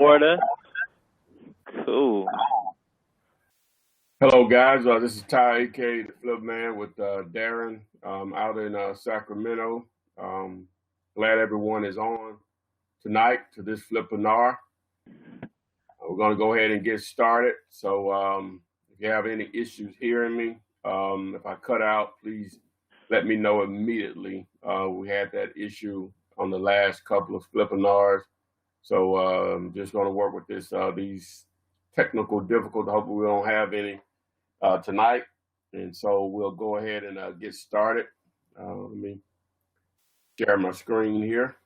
Florida. Cool. Hello, guys. This is Ty, aka the Flip Man, with Darren out in Sacramento. Glad everyone is on tonight to this Flippinar. We're going to go ahead and get started. So if you have any issues hearing me, if I cut out, please let me know immediately. We had that issue on the last couple of Flippinars. So I'm just going to work with these technical difficulties. Hopefully we don't have any tonight. And so we'll go ahead and get started. Let me share my screen here.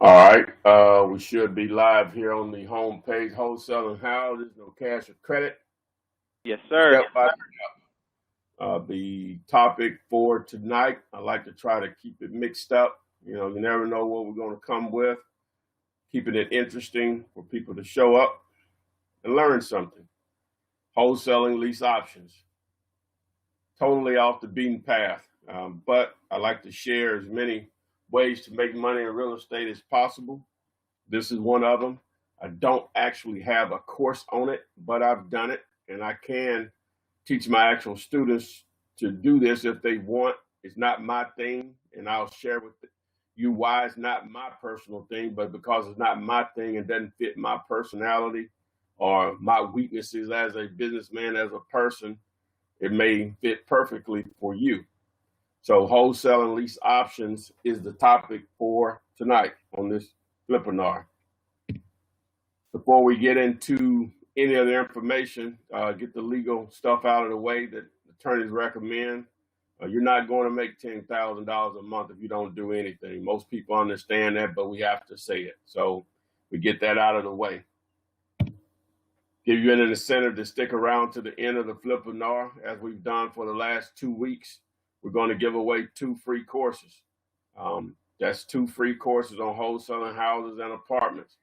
All right, we should be live here on the home page, Wholesaling How. There's no cash or credit. Yes, sir. The topic for tonight, I like to try to keep it mixed up. You know, you never know what we're going to come with. Keeping it interesting for people to show up and learn something. Wholesaling lease options. Totally off the beaten path, but I like to share as many ways to make money in real estate as possible. This is one of them. I don't actually have a course on it, but I've done it, and I can teach my actual students to do this if they want. It's not my thing, and I'll share with you why it's not my personal thing, but because it's not my thing and doesn't fit my personality or my weaknesses as a businessman, as a person, it may fit perfectly for you. So wholesaling lease options is the topic for tonight on this Flippinar. Before we get into any other information, get the legal stuff out of the way that attorneys recommend. You're not going to make $10,000 a month if you don't do anything. Most people understand that, but we have to say it. So we get that out of the way. Give you an incentive to stick around to the end of the Flippinar, as we've done for the last 2 weeks. We're going to give away 2 free courses. That's 2 free courses on wholesaling houses and apartments.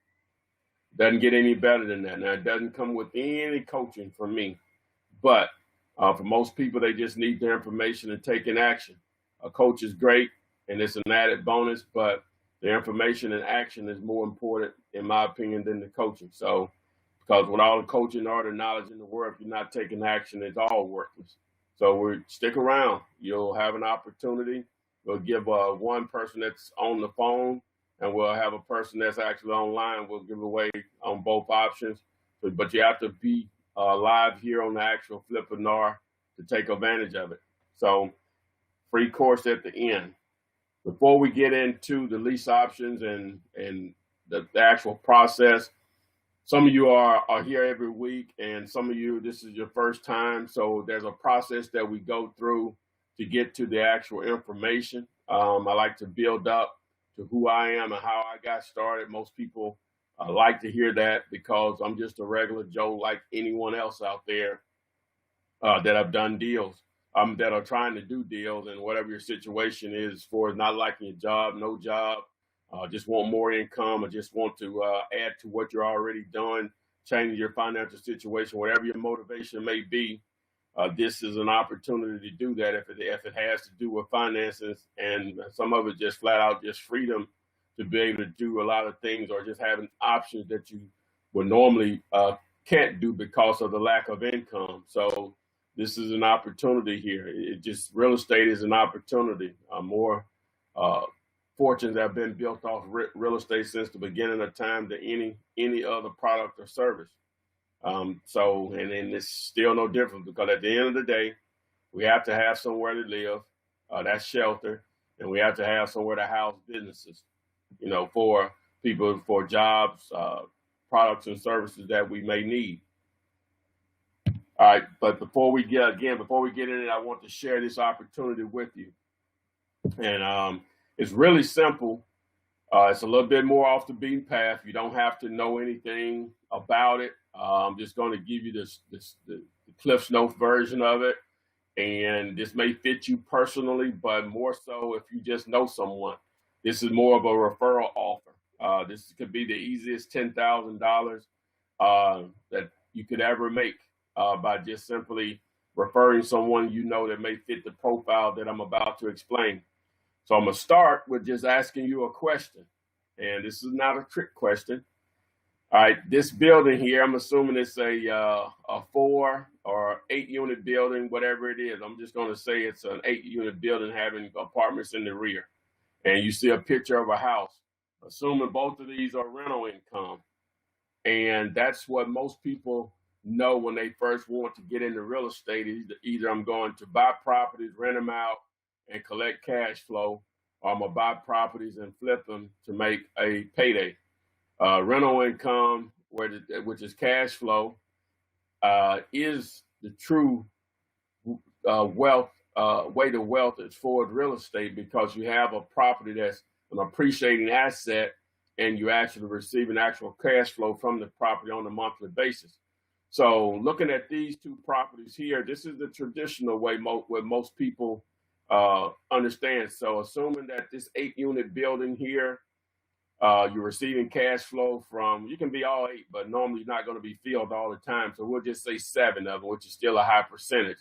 Doesn't get any better than that. Now, it doesn't come with any coaching from me, but for most people, they just need the information and taking action. A coach is great, and it's an added bonus, but the information and action is more important, in my opinion, than the coaching. So, because with all the coaching or the knowledge in the world, if you're not taking action, it's all worthless. So stick around. You'll have an opportunity. We'll give one person that's on the phone, and we'll have a person that's actually online. We'll give away on both options. But you have to be live here on the actual Flippinar to take advantage of it. So free course at the end. Before we get into the lease options and the actual process, some of you are here every week, and some of you, this is your first time. So there's a process that we go through to get to the actual information. I like to build up to who I am and how I got started. Most people like to hear that because I'm just a regular Joe like anyone else out there that have done deals, that are trying to do deals, and whatever your situation is for not liking your job, no job, just want more income, or just want to add to what you're already doing, change your financial situation, whatever your motivation may be. This is an opportunity to do that if it has to do with finances, and some of it just flat out just freedom to be able to do a lot of things, or just having options that you would normally can't do because of the lack of income. So this is an opportunity here. Real estate is an opportunity. More fortunes have been built off real estate since the beginning of time than any other product or service. And it's still no different, because at the end of the day, we have to have somewhere to live, that's shelter, and we have to have somewhere to house businesses, for people, for jobs, products and services that we may need. All right, but before we get in it, I want to share this opportunity with you. And it's really simple. It's a little bit more off the beaten path. You don't have to know anything about it. I'm just going to give you the Cliff Notes version of it. And this may fit you personally, but more so if you just know someone. This is more of a referral offer. This could be the easiest $10,000 that you could ever make. by just simply referring someone you know that may fit the profile that I'm about to explain. So I'm going to start with just asking you a question. And this is not a trick question. All right, this building here, I'm assuming it's a 4 or 8 unit building, whatever it is. I'm just going to say it's an 8 unit building having apartments in the rear. And you see a picture of a house, assuming both of these are rental income. And that's what most people know when they first want to get into real estate. Either I'm going to buy properties, rent them out, and collect cash flow, or I'm going to buy properties and flip them to make a payday. Rental income, which is cash flow, is the true wealth way to wealth is for real estate, because you have a property that's an appreciating asset and you actually receiving actual cash flow from the property on a monthly basis. So looking at these two properties here, this is the traditional way what most people understand. So assuming that this 8 unit building here, you're receiving cash flow from, you can be all 8, but normally you're not going to be filled all the time. So we'll just say 7 of them, which is still a high percentage.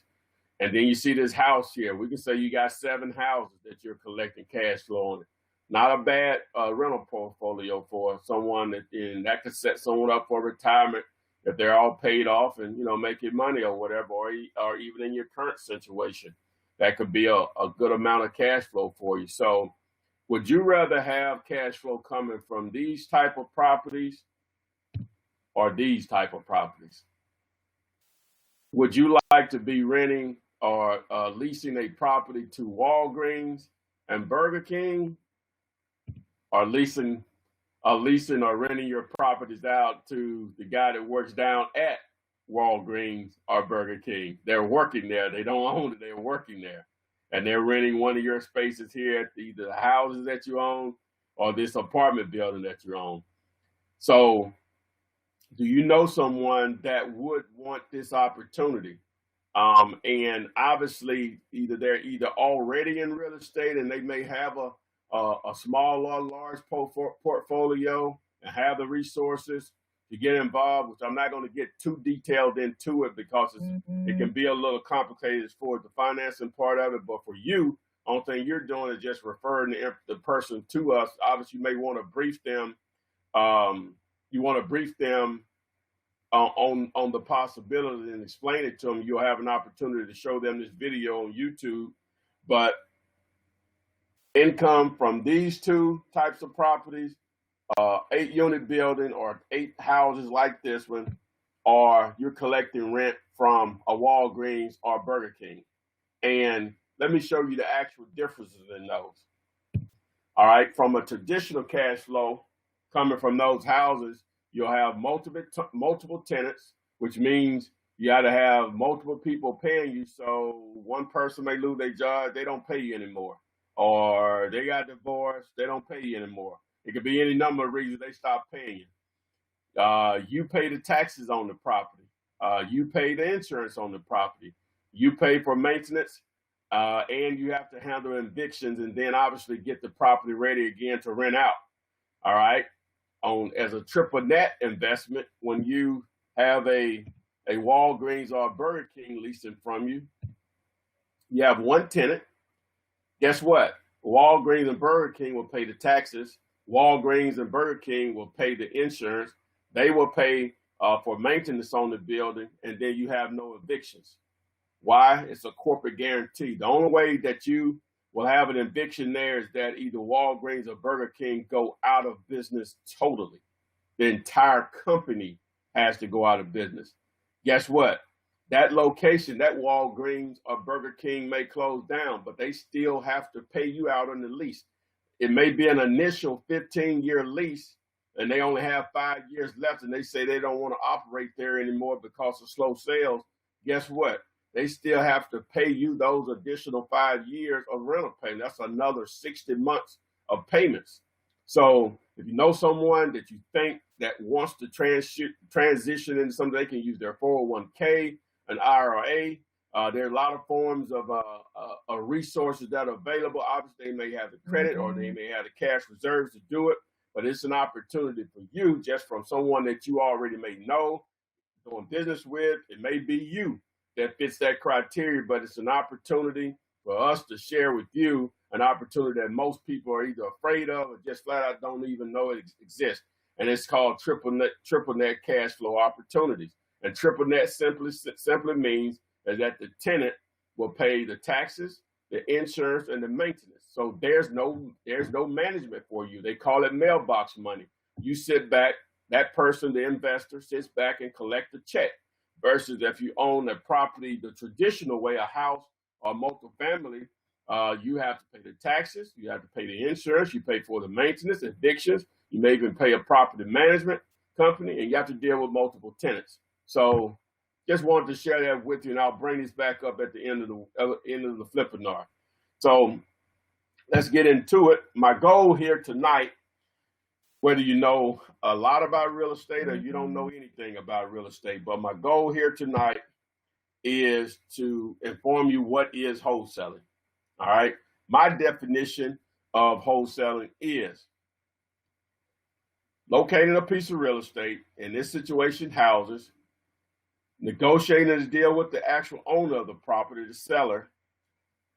And then you see this house here. We can say you got 7 houses that you're collecting cash flow on. Not a bad rental portfolio for someone that could set someone up for retirement if they're all paid off and, making money or whatever, or even in your current situation. That could be a good amount of cash flow for you. So would you rather have cash flow coming from these type of properties or these type of properties? Would you like to be renting or leasing a property to Walgreens and Burger King, or leasing or renting your properties out to the guy that works down at Walgreens or Burger King? They're working there. They don't own it. They're working there. And they're renting one of your spaces here at either the houses that you own or this apartment building that you own. So do you know someone that would want this opportunity? And obviously, they're already in real estate and they may have a small or large portfolio and have the resources to get involved, which I'm not going to get too detailed into it because it can be a little complicated as far as the financing part of it. But for you, only thing you're doing is just referring the person to us. Obviously, you may want to brief them. On the possibility and explain it to them. You'll have an opportunity to show them this video on YouTube. But income from these two types of properties, 8 unit building or 8 houses like this one, or you're collecting rent from a Walgreens or Burger King. And let me show you the actual differences in those. All right, from a traditional cash flow coming from those houses, you'll have multiple tenants, which means you got to have multiple people paying you. So one person may lose their job, they don't pay you anymore. Or they got divorced, they don't pay you anymore. It could be any number of reasons they stop paying you. You pay the taxes on the property. You pay the insurance on the property. You pay for maintenance, and you have to handle evictions and then obviously get the property ready again to rent out. All right. As a triple net investment, when you have a Walgreens or a Burger King leasing from you, you have one tenant. Guess what? Walgreens and Burger King will pay the taxes. Walgreens and Burger King will pay the insurance. They will pay for maintenance on the building, and then you have no evictions. Why? It's a corporate guarantee. The only way that you will have an eviction there is that either Walgreens or Burger King go out of business totally. The entire company has to go out of business. Guess what? That location, that Walgreens or Burger King may close down, but they still have to pay you out on the lease. It may be an initial 15-year lease, and they only have 5 years left, and they say they don't want to operate there anymore because of slow sales. Guess what? They still have to pay you those additional 5 years of rental payment. That's another 60 months of payments. So if you know someone that you think that wants to transition into something, they can use their 401k, an IRA. There are a lot of forms of resources that are available. Obviously, they may have the credit or they may have the cash reserves to do it, but it's an opportunity for you just from someone that you already may know doing business with. It may be you that fits that criteria, but it's an opportunity for us to share with you an opportunity that most people are either afraid of or just flat out don't even know it exists. And it's called triple net cash flow opportunities. And triple net simply means is that the tenant will pay the taxes, the insurance, and the maintenance. So there's no management for you. They call it mailbox money. You sit back, that person, the investor, sits back and collect a check. Versus if you own a property the traditional way, a house or multifamily, you have to pay the taxes, you have to pay the insurance, you pay for the maintenance, evictions, you may even pay a property management company, and you have to deal with multiple tenants. So just wanted to share that with you, and I'll bring this back up at the end of the Flippinar. So let's get into it. My goal here tonight, whether you know a lot about real estate or you don't know anything about real estate, but my goal here tonight is to inform you what is wholesaling. All right. My definition of wholesaling is locating a piece of real estate, in this situation, houses, negotiating a deal with the actual owner of the property, the seller,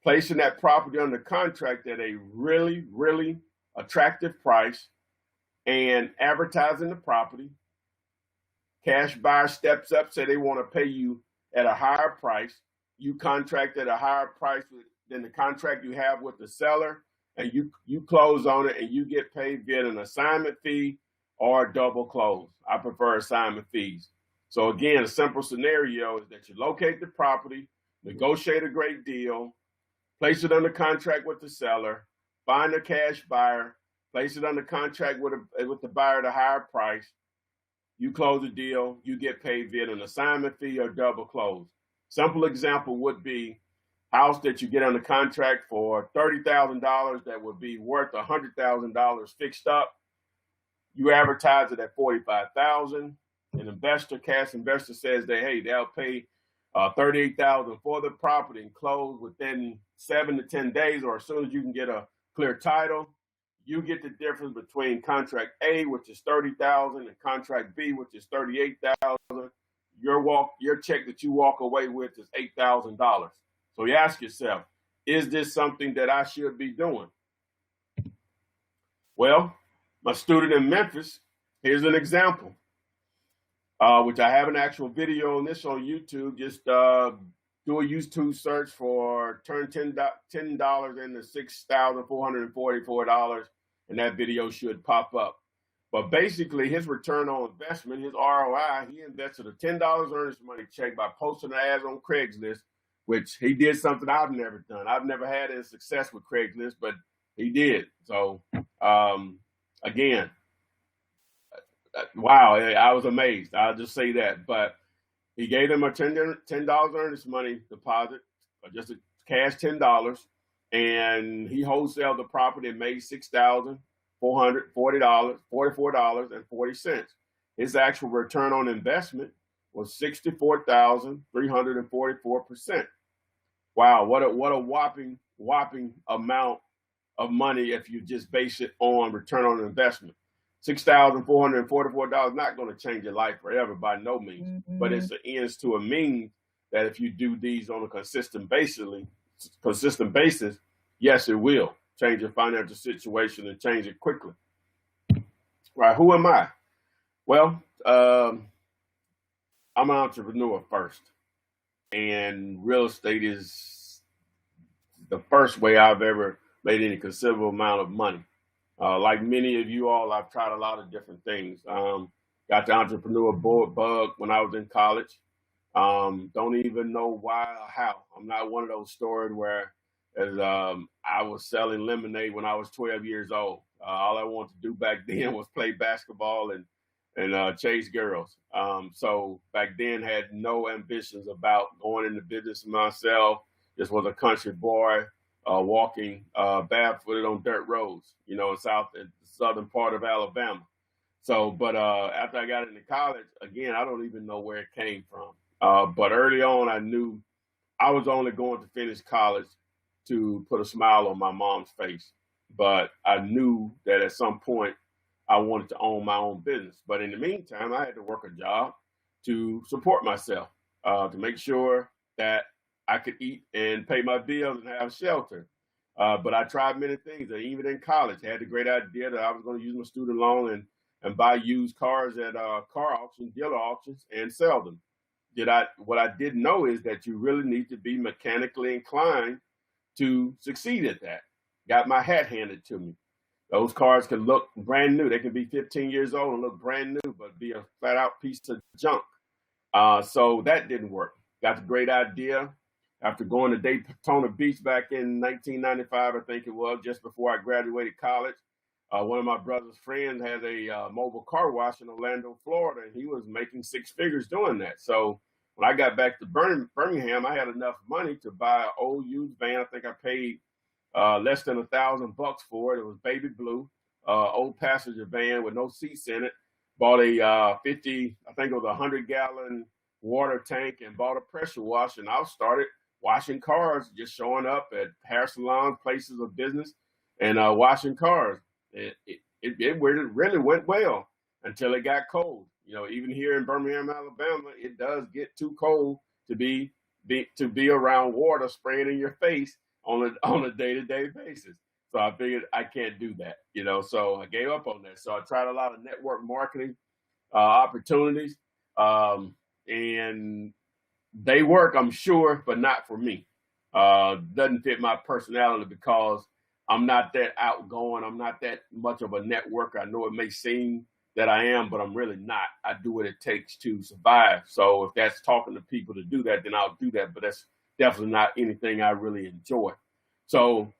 placing that property under contract at a really, really attractive price, and advertising the property. Cash buyer steps up, say they want to pay you at a higher price. You contract at a higher price than the contract you have with the seller, and you close on it, and you get paid via an assignment fee or a double close. I prefer assignment fees. So again, a simple scenario is that you locate the property, negotiate a great deal, place it under contract with the seller, find a cash buyer, place it under contract with the buyer at a higher price. You close the deal, you get paid via an assignment fee or double close. Simple example would be house that you get under contract for $30,000 that would be worth $100,000 fixed up. You advertise it at $45,000. An cash investor says that, hey, they'll pay $38,000 for the property and close within 7 to 10 days, or as soon as you can get a clear title. You get the difference between contract A, which is $30,000, and contract B, which is $38,000. Your check that you walk away with is $8,000. So you ask yourself, is this something that I should be doing? Well, my student in Memphis, here's an example, which I have an actual video on this on YouTube. Just do a YouTube search for turn $10 into $6,444, and that video should pop up. But basically, his return on investment, his ROI, he invested a $10 earnest money check by posting ads on Craigslist, which he did something I've never done. I've never had any success with Craigslist, but he did. So again, wow, I was amazed. I'll just say that. But he gave them a $10 earnest money deposit, just a cash $10, and he wholesaled the property and made $6,444.40. His actual return on investment was 64,344%. Wow, what a whopping amount of money if you just base it on return on investment. $6,444 not going to change your life forever by no means, but it's an ends to a means that if you do these on a consistent basis, yes, it will change your financial situation and change it quickly. Right? Who am I? Well, I'm an entrepreneur first, and real estate is the first way I've ever made any considerable amount of money. Like many of you all, I've tried a lot of different things. Got the entrepreneur bug when I was in college. Don't even know why or how. I'm not one of those stories where I was selling lemonade when I was 12 years old. All I wanted to do back then was play basketball and chase girls. So back then had no ambitions about going into business myself. Just was a country boy walking barefooted on dirt roads, in the southern part of Alabama. So, but after I got into college, again, I don't even know where it came from. But early on, I knew I was only going to finish college to put a smile on my mom's face. But I knew that at some point I wanted to own my own business. But in the meantime, I had to work a job to support myself, to make sure that I could eat and pay my bills and have shelter. But I tried many things. And even in college, I had the great idea that I was going to use my student loan and buy used cars at car auctions, dealer auctions, and sell them. What I didn't know is that you really need to be mechanically inclined to succeed at that. Got my hat handed to me. Those cars can look brand new. They can be 15 years old and look brand new, but be a flat out piece of junk. So that didn't work. Got the great idea after going to Daytona Beach back in 1995, I think it was, just before I graduated college. One of my brother's friends has a mobile car wash in Orlando, Florida, and he was making six figures doing that. So when I got back to Birmingham, I had enough money to buy an old used van. I think I paid less than $1,000 for it. It was baby blue, old passenger van with no seats in it. Bought a 50, I think it was a 100-gallon water tank, and bought a pressure washer. And I started washing cars, just showing up at hair salons, places of business, and washing cars. It really went well until it got cold. You know, even here in Birmingham, Alabama, it does get too cold to be around water spraying in your face on a day-to-day basis. So I figured I can't do that, you know, so I gave up on that. So I tried a lot of network marketing opportunities, and they work, I'm sure, but not for me. Doesn't fit my personality because I'm not that outgoing. I'm not that much of a networker. I know it may seem that I am, but I'm really not. I do what it takes to survive. So if that's talking to people to do that, then I'll do that. But that's definitely not anything I really enjoy. So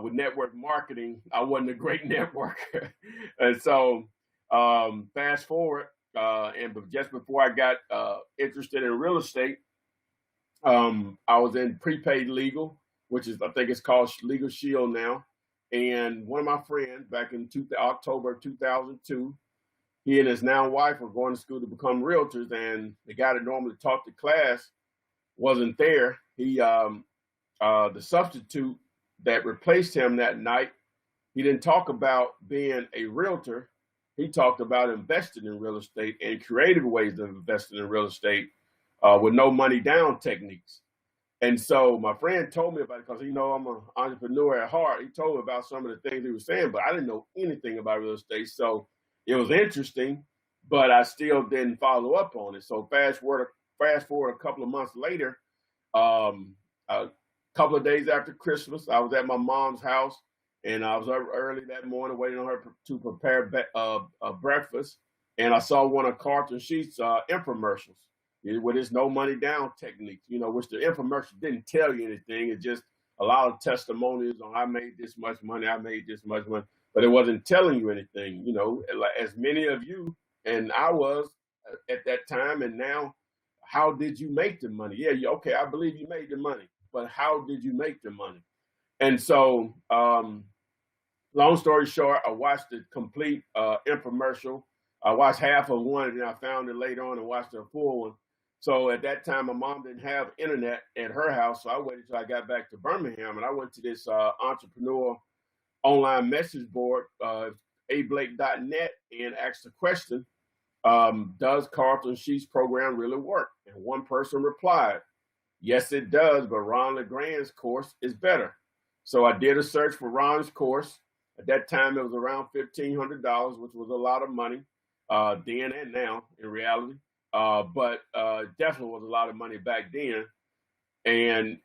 with network marketing, I wasn't a great networker. And so fast forward, and just before I got interested in real estate, I was in prepaid legal, which is, I think it's called Legal Shield now. And one of my friends back in October of 2002, he and his now wife were going to school to become realtors, and the guy that normally taught the class wasn't there. He, the substitute that replaced him that night, he didn't talk about being a realtor. He talked about investing in real estate and creative ways of investing in real estate with no money down techniques. And so my friend told me about it because, you know, I'm an entrepreneur at heart. He told me about some of the things he was saying, but I didn't know anything about real estate. So it was interesting, but I still didn't follow up on it. So fast forward a couple of months later, a couple of days after Christmas, I was at my mom's house, and I was up early that morning waiting on her to prepare breakfast. And I saw one of Carlton Sheets' infomercials with his no money down technique, you know, which the infomercial didn't tell you anything. It just a lot of testimonies on I made this much money, I made this much money, but it wasn't telling you anything, you know, as many of you and I was at that time. And now, how did you make the money? Yeah, okay, I believe you made the money, but how did you make the money? And so, long story short, I watched the complete infomercial. I watched half of one, and then I found it later on and watched the full one. So at that time, my mom didn't have internet at her house, so I waited till I got back to Birmingham, and I went to this entrepreneur online message board, ablake.net, and asked the question, does Carlton Sheets program really work? And one person replied, yes, it does, but Ron LeGrand's course is better. So I did a search for Ron's course. At that time, it was around $1,500, which was a lot of money then and now in reality. But definitely was a lot of money back then. And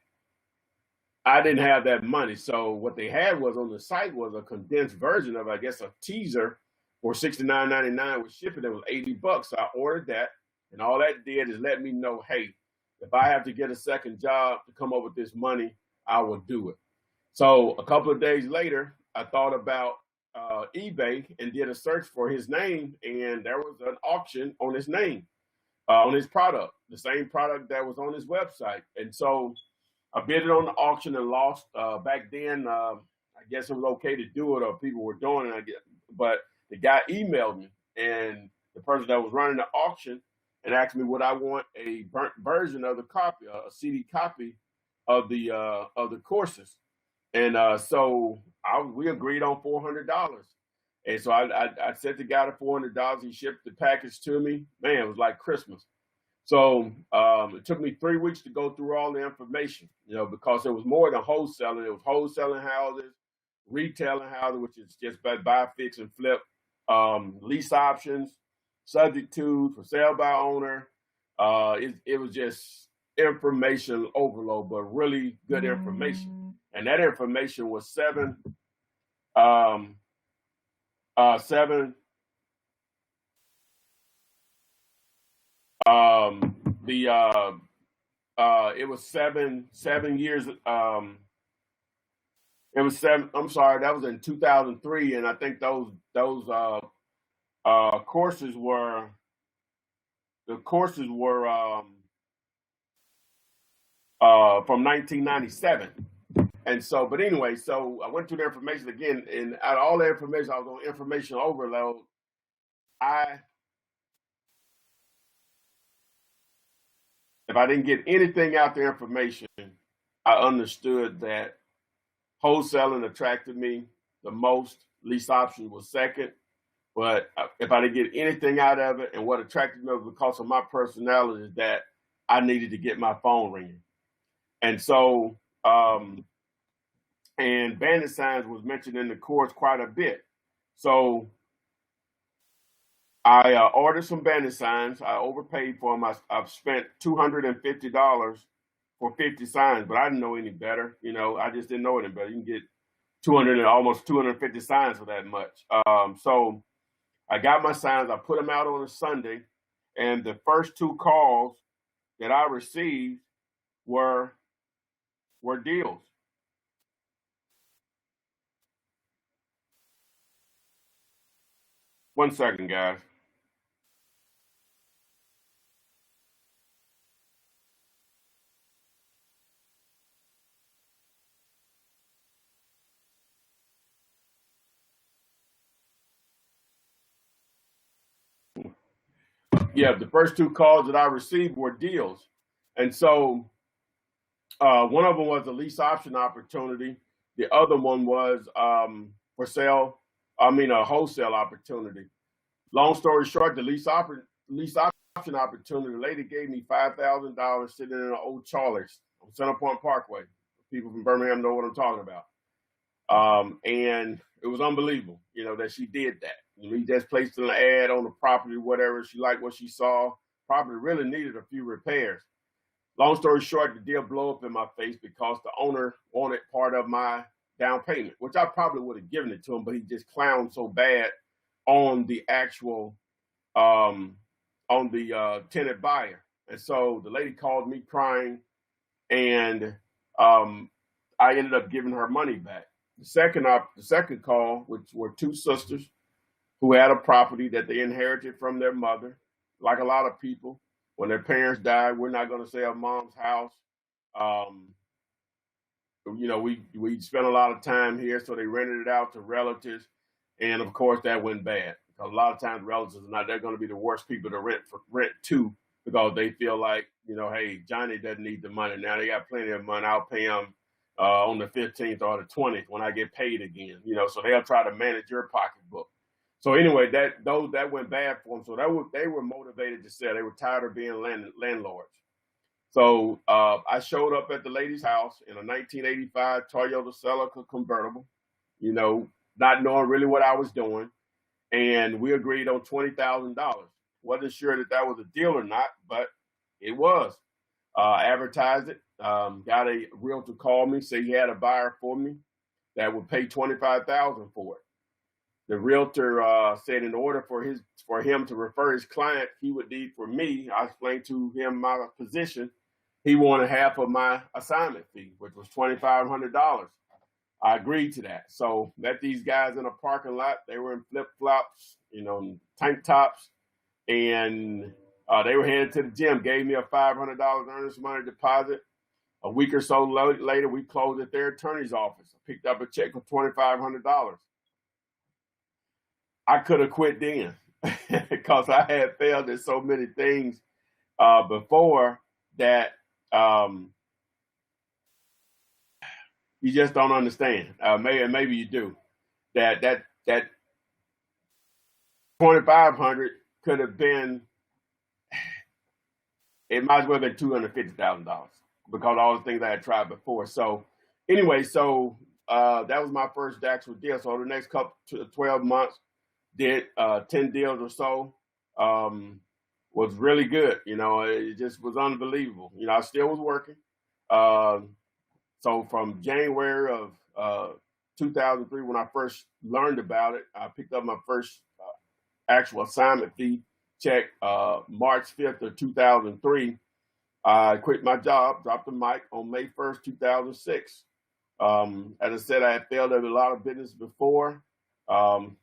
I didn't have that money. So what they had was on the site was a condensed version of, I guess, a teaser for $69.99 with shipping. It was $80. So I ordered that. And all that did is let me know, hey, if I have to get a second job to come up with this money, I will do it. So a couple of days later, I thought about eBay and did a search for his name. And there was an auction on his name. On his product, the same product that was on his website. And so I bid it on the auction and lost. Back then, I guess it was okay to do it, or people were doing it. But the guy emailed me, and the person that was running the auction, and asked me would I want a burnt version of the copy, a CD copy of the courses. And so we agreed on $400. And so I sent the guy to $400. He shipped the package to me. Man, it was like Christmas. So it took me 3 weeks to go through all the information, because it was more than wholesaling. It was wholesaling houses, retailing houses, which is just buy, fix, and flip, lease options, subject to, for sale by owner. It was just information overload, but really good information. And that information was seven it was 7 years. It was seven. I'm sorry, that was in 2003, and I think those courses were from 1997. And so, but anyway, so I went through the information again, and out of all the information, I was on information overload. If I didn't get anything out the information, I understood that wholesaling attracted me the most. Lease option was second. But if I didn't get anything out of it, and what attracted me was because of my personality, is that I needed to get my phone ringing. And so, and bandit signs was mentioned in the course quite a bit. So I ordered some bandit signs. I overpaid for them. I've spent $250 for 50 signs, but I didn't know any better. I just didn't know any better. You can get almost 250 signs for that much. So I got my signs. I put them out on a Sunday, and the first 2 calls that I received were deals. One second, guys. Yeah, the first 2 calls that I received were deals. And so one of them was a lease option opportunity. The other one was for sale. A wholesale opportunity. Long story short, the lease option opportunity, the lady gave me $5,000 sitting in an old Charlie's on Center Point Parkway. People from Birmingham know what I'm talking about. And it was unbelievable, that she did that. We just placed an ad on the property, whatever. She liked what she saw. Property really needed a few repairs. Long story short, the deal blew up in my face because the owner wanted part of my down payment, which I probably would have given it to him, but he just clowned so bad on the actual, tenant buyer. And so the lady called me crying, and I ended up giving her money back. The second call, which were 2 sisters who had a property that they inherited from their mother. Like a lot of people, when their parents died, we're not going to sell mom's house. We spent a lot of time here, so they rented it out to relatives. And of course, that went bad. Because a lot of times relatives they're going to be the worst people to rent to, because they feel like, hey, Johnny doesn't need the money. Now they got plenty of money. I'll pay him on the 15th or the 20th when I get paid again. So they'll try to manage your pocketbook. So anyway, that went bad for them. So they were motivated to sell. They were tired of being landlords. So I showed up at the lady's house in a 1985 Toyota Celica convertible, not knowing really what I was doing. And we agreed on $20,000. Wasn't sure that was a deal or not, but it was. Advertised it. Got a realtor call me, say he had a buyer for me that would pay $25,000 for it. The realtor said in order for him to refer his client, he would need for me. I explained to him my position. He wanted half of my assignment fee, which was $2,500. I agreed to that. So met these guys in a parking lot. They were in flip-flops, tank tops, and they were headed to the gym. Gave me a $500 earnest money deposit. A week or so later, we closed at their attorney's office. I picked up a check for $2,500. I could have quit then because I had failed at so many things before that you just don't understand. Maybe you do. That $2,500 could have been it might as well have been $250,000 because all the things I had tried before. So anyway, that was my first actual deal. So the next 12 months, did 10 deals or so. Was really good. It just was unbelievable. I still was working. So from January of 2003, when I first learned about it, I picked up my first actual assignment fee check March 5th of 2003. I quit my job, dropped the mic on May 1st, 2006. As I said, I had failed at a lot of business before. I'm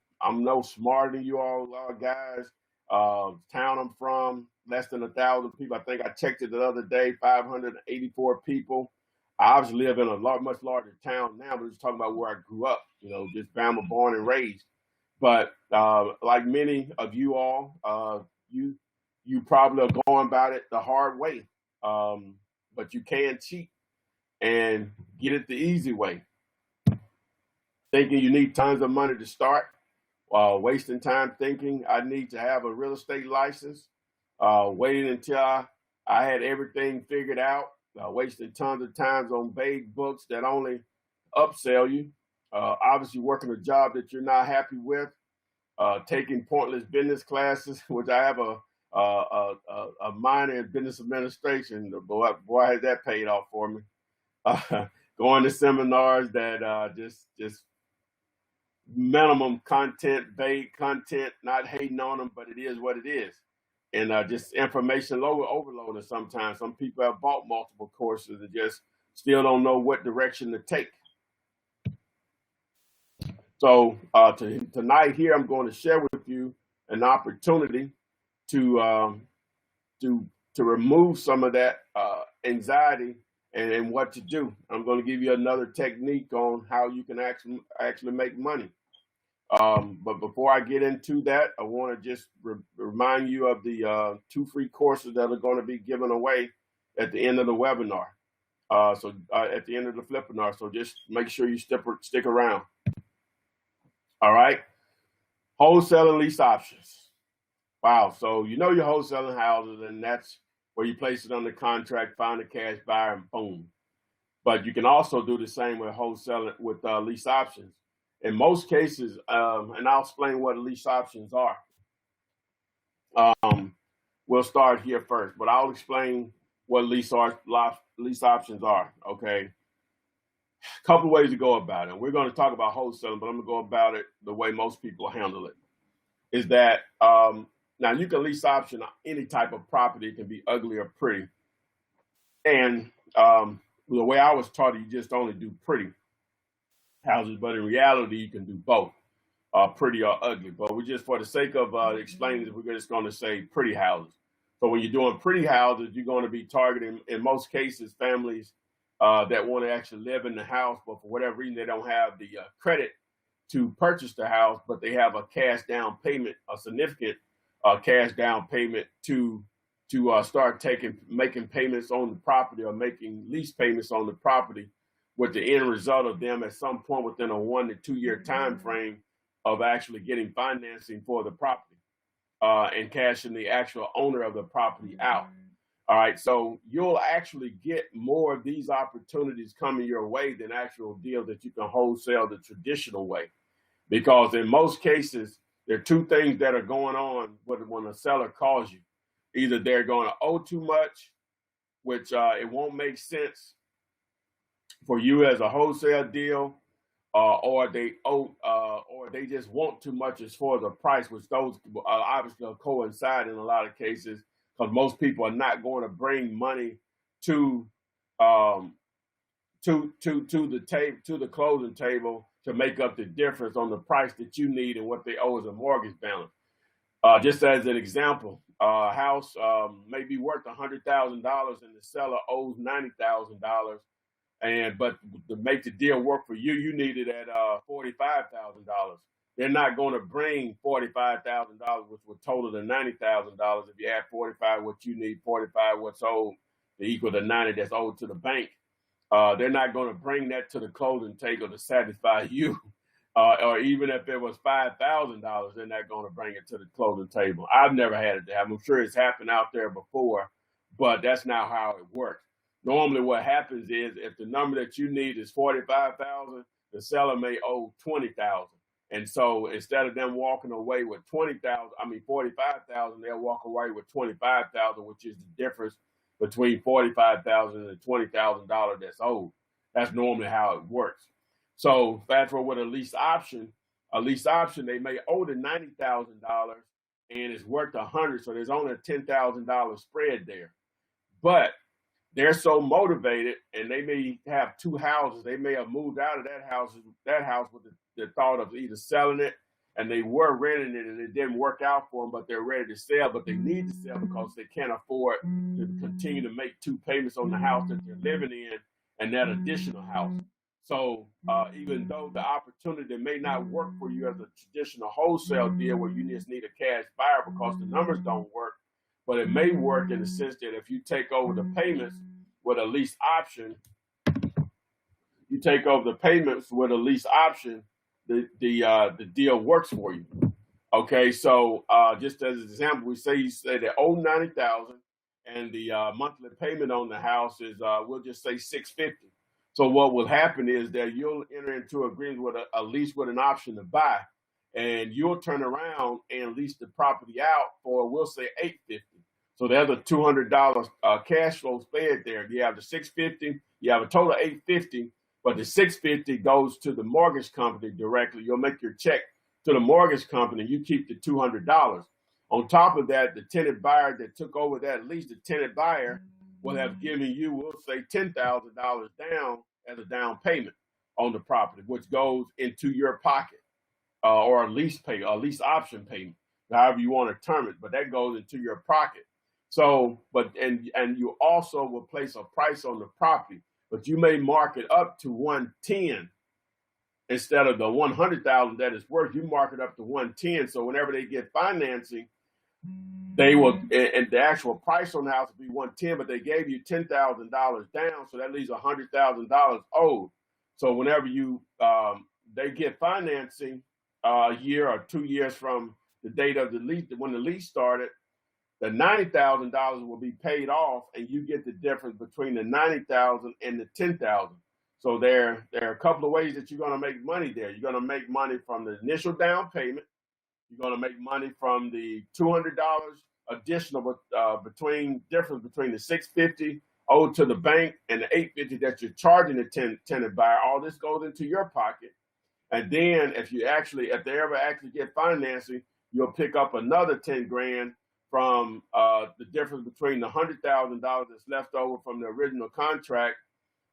no smarter than you all guys. Town I'm from, less than 1,000 people. I think I checked it the other day, 584 people. I obviously live in a much larger town now, but just talking about where I grew up, just Bama born and raised. But like many of you all, you probably are going about it the hard way. But you can cheat and get it the easy way. Thinking you need tons of money to start, wasting time thinking I need to have a real estate license, waiting until I had everything figured out, wasting tons of times on vague books that only upsell you, obviously working a job that you're not happy with, taking pointless business classes, which I have a minor in business administration. Boy, has that paid off for me. Going to seminars that just minimum content, vague content, not hating on them, but it is what it is. And just information overloading sometimes. Some people have bought multiple courses and just still don't know what direction to take. So tonight here, I'm going to share with you an opportunity to remove some of that anxiety and what to do. I'm going to give you another technique on how you can actually make money. But before I get into that, I want to just remind you of the 2 free courses that are going to be given away at the end of the webinar. At the end of the Flippinar. So just make sure you stick around. All right. Wholesale and lease options. Wow. So you're wholesaling houses, and that's where you place it under contract, find a cash buyer, and boom. But you can also do the same with wholesaling with lease options. In most cases, and I'll explain what lease options are. We'll start here first, but I'll explain what lease options are. Okay. A couple ways to go about it. We're going to talk about wholesaling, but I'm going to go about it the way most people handle it. Is that now you can lease option any type of property. It can be ugly or pretty. And the way I was taught, you just only do pretty houses, but in reality, you can do both, pretty or ugly. But we just, for the sake of explaining it, we're just going to say pretty houses. So when you're doing pretty houses, you're going to be targeting, in most cases, families that want to actually live in the house, but for whatever reason, they don't have the credit to purchase the house, but they have a cash down payment, a significant cash down payment to start making payments on the property or making lease payments on the property, with the end result of them at some point within a 1 to 2 year time frame of actually getting financing for the property and cashing the actual owner of the property out. All right, so you'll actually get more of these opportunities coming your way than actual deals that you can wholesale the traditional way. Because in most cases, there are 2 things that are going on when a seller calls you. Either they're going to owe too much, which it won't make sense for you as a wholesale deal, or they owe, or they just want too much as far as the price, which those obviously coincide in a lot of cases, because most people are not going to bring money to the closing table to make up the difference on the price that you need and what they owe as a mortgage balance. Just as an example, a house may be worth $100,000 and the seller owes $90,000. But to make the deal work for you, you need it at $45,000. They're not going to bring $45,000, which would total to $90,000. If you add 45 what you need, 45 what's owed, to equal to 90 that's owed to the bank. They're not going to bring that to the closing table to satisfy you. Or even if it was $5,000, they're not going to bring it to the closing table. I've never had it happen. I'm sure it's happened out there before, but that's not how it works. Normally what happens is if the number that you need is 45,000, the seller may owe 20,000. And so instead of them walking away with 45,000, they'll walk away with 25,000, which is the difference between 45,000 and $20,000 that's owed. That's normally how it works. So fast forward with a lease option, they may owe the $90,000 and it's worth $100,000, so there's only a $10,000 spread there. But they're so motivated, and they may have two houses. They may have moved out of that house with the thought of either selling it, and they were renting it, and it didn't work out for them, but they're ready to sell, but they need to sell because they can't afford to continue to make two payments on the house that they're living in and that additional house. So even though the opportunity may not work for you as a traditional wholesale deal where you just need a cash buyer because the numbers don't work, but it may work in the sense that if you take over the payments with a lease option, the deal works for you. Okay, so just as an example, we say you say they owe $90,000 and the monthly payment on the house is we'll just say $650. So what will happen is that you'll enter into agreement with a lease with an option to buy, and you'll turn around and lease the property out for, we'll say, $850. So there's a $200 cash flow spared there. You have the $650, you have a total of $850, but the $650 goes to the mortgage company directly. You'll make your check to the mortgage company. You keep the $200. On top of that, the tenant buyer that took over that lease, the tenant buyer will have given you, we'll say, $10,000 down as a down payment on the property, which goes into your pocket, or a lease option payment, however you want to term it, but that goes into your pocket. So, and you also will place a price on the property, but you may mark it up to 110 instead of the 100,000 that it's worth. You mark it up to 110. So whenever they get financing, they will, and the actual price on the house will be 110, but they gave you $10,000 down, so that leaves $100,000 owed. So whenever they get financing a year or 2 years from the date of the lease, when the lease started, the $90,000 will be paid off, and you get the difference between the $90,000 and the $10,000. So there are a couple of ways that you're going to make money there. You're going to make money from the initial down payment. You're going to make money from the $200 additional difference between the $650 owed to the bank and the $850 that you're charging the tenant buyer. All this goes into your pocket. And then if they ever actually get financing, you'll pick up another $10,000 from the difference between the $100,000 that's left over from the original contract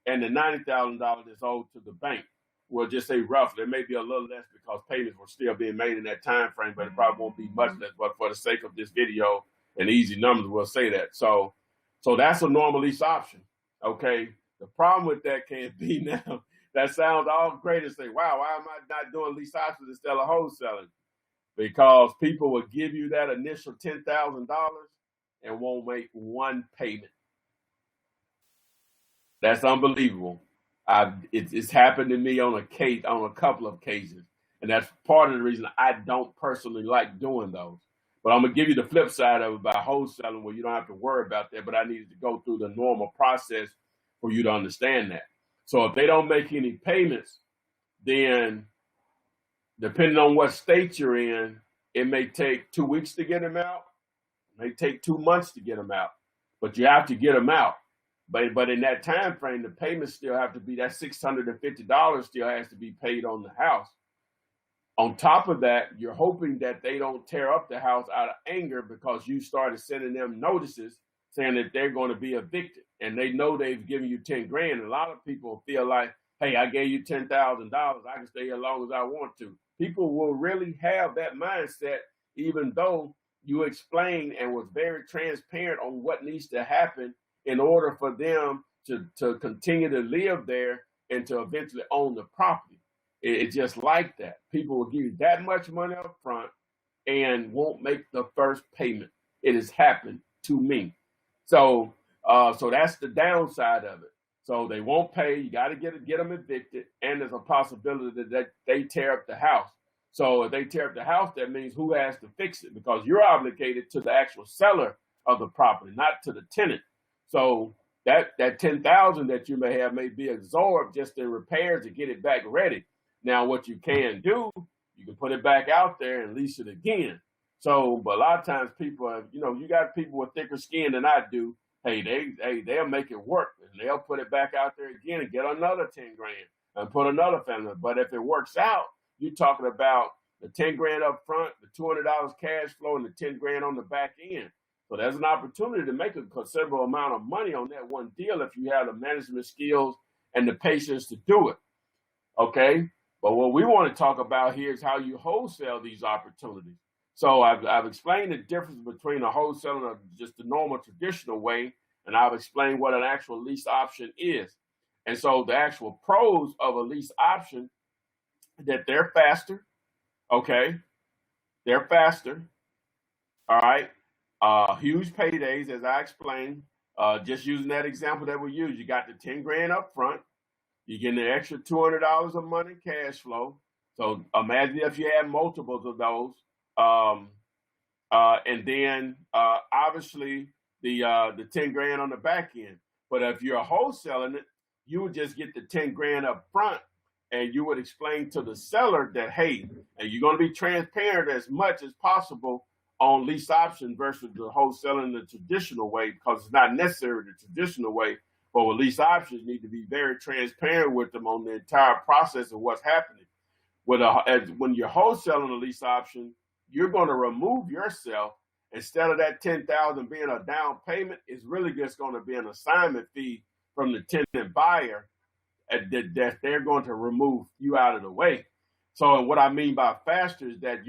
and the $90,000 that's owed to the bank. We'll just say roughly. It may be a little less because payments were still being made in that time frame, but it probably won't be much less. But for the sake of this video and easy numbers, we'll say that. So that's a normal lease option. Okay. The problem with that can be now, that sounds all great and say, wow, why am I not doing lease options instead of wholesaling? Because people will give you that initial $10,000 and won't make one payment. That's unbelievable. It's happened to me on a couple of cases, and that's part of the reason I don't personally like doing those. But I'm gonna give you the flip side of it about wholesaling, where you don't have to worry about that. But I needed to go through the normal process for you to understand that. So if they don't make any payments, then depending on what state you're in, it may take 2 weeks to get them out. It may take 2 months to get them out, but you have to get them out. But in that time frame, the payments still have to be, that $650 still has to be paid on the house. On top of that, you're hoping that they don't tear up the house out of anger because you started sending them notices saying that they're going to be evicted, and they know they've given you $10,000. And a lot of people feel like, hey, I gave you $10,000. I can stay here as long as I want to. People will really have that mindset, even though you explained and was very transparent on what needs to happen in order for them to continue to live there and to eventually own the property. It's just like that. People will give you that much money up front and won't make the first payment. It has happened to me. So that's the downside of it. So they won't pay. You got to get them evicted, and there's a possibility that they tear up the house. So if they tear up the house, that means who has to fix it? Because you're obligated to the actual seller of the property, not to the tenant. So that 10,000 that you may have may be absorbed just in repairs to get it back ready. Now, what you can do, you can put it back out there and lease it again. So, but a lot of times people have, you got people with thicker skin than I do. Hey, they'll make it work, and they'll put it back out there again and get another 10 grand and put another family. But if it works out, you're talking about the 10 grand up front, the $200 cash flow, and the 10 grand on the back end. So there's an opportunity to make a considerable amount of money on that one deal if you have the management skills and the patience to do it. Okay. But what we want to talk about here is how you wholesale these opportunities. So I've explained the difference between a wholesale and just the normal traditional way, and I've explained what an actual lease option is. And so the actual pros of a lease option, that they're faster. Okay. They're faster. All right. Huge paydays, as I explained. Just using that example that we use, you got the 10 grand up front. You get an extra $200 a month in cash flow. So imagine if you had multiples of those. And then obviously the 10 grand on the back end. But if you're wholesaling it, you would just get the 10 grand up front, and you would explain to the seller that, hey, and you're going to be transparent as much as possible on lease option versus the wholesaling the traditional way, because it's not necessarily the traditional way. But with lease options, you need to be very transparent with them on the entire process of what's happening. When you're wholesaling a lease option, you're going to remove yourself. Instead of that $10,000 being a down payment, it's really just going to be an assignment fee from the tenant buyer that they're going to remove you out of the way. So what I mean by faster is that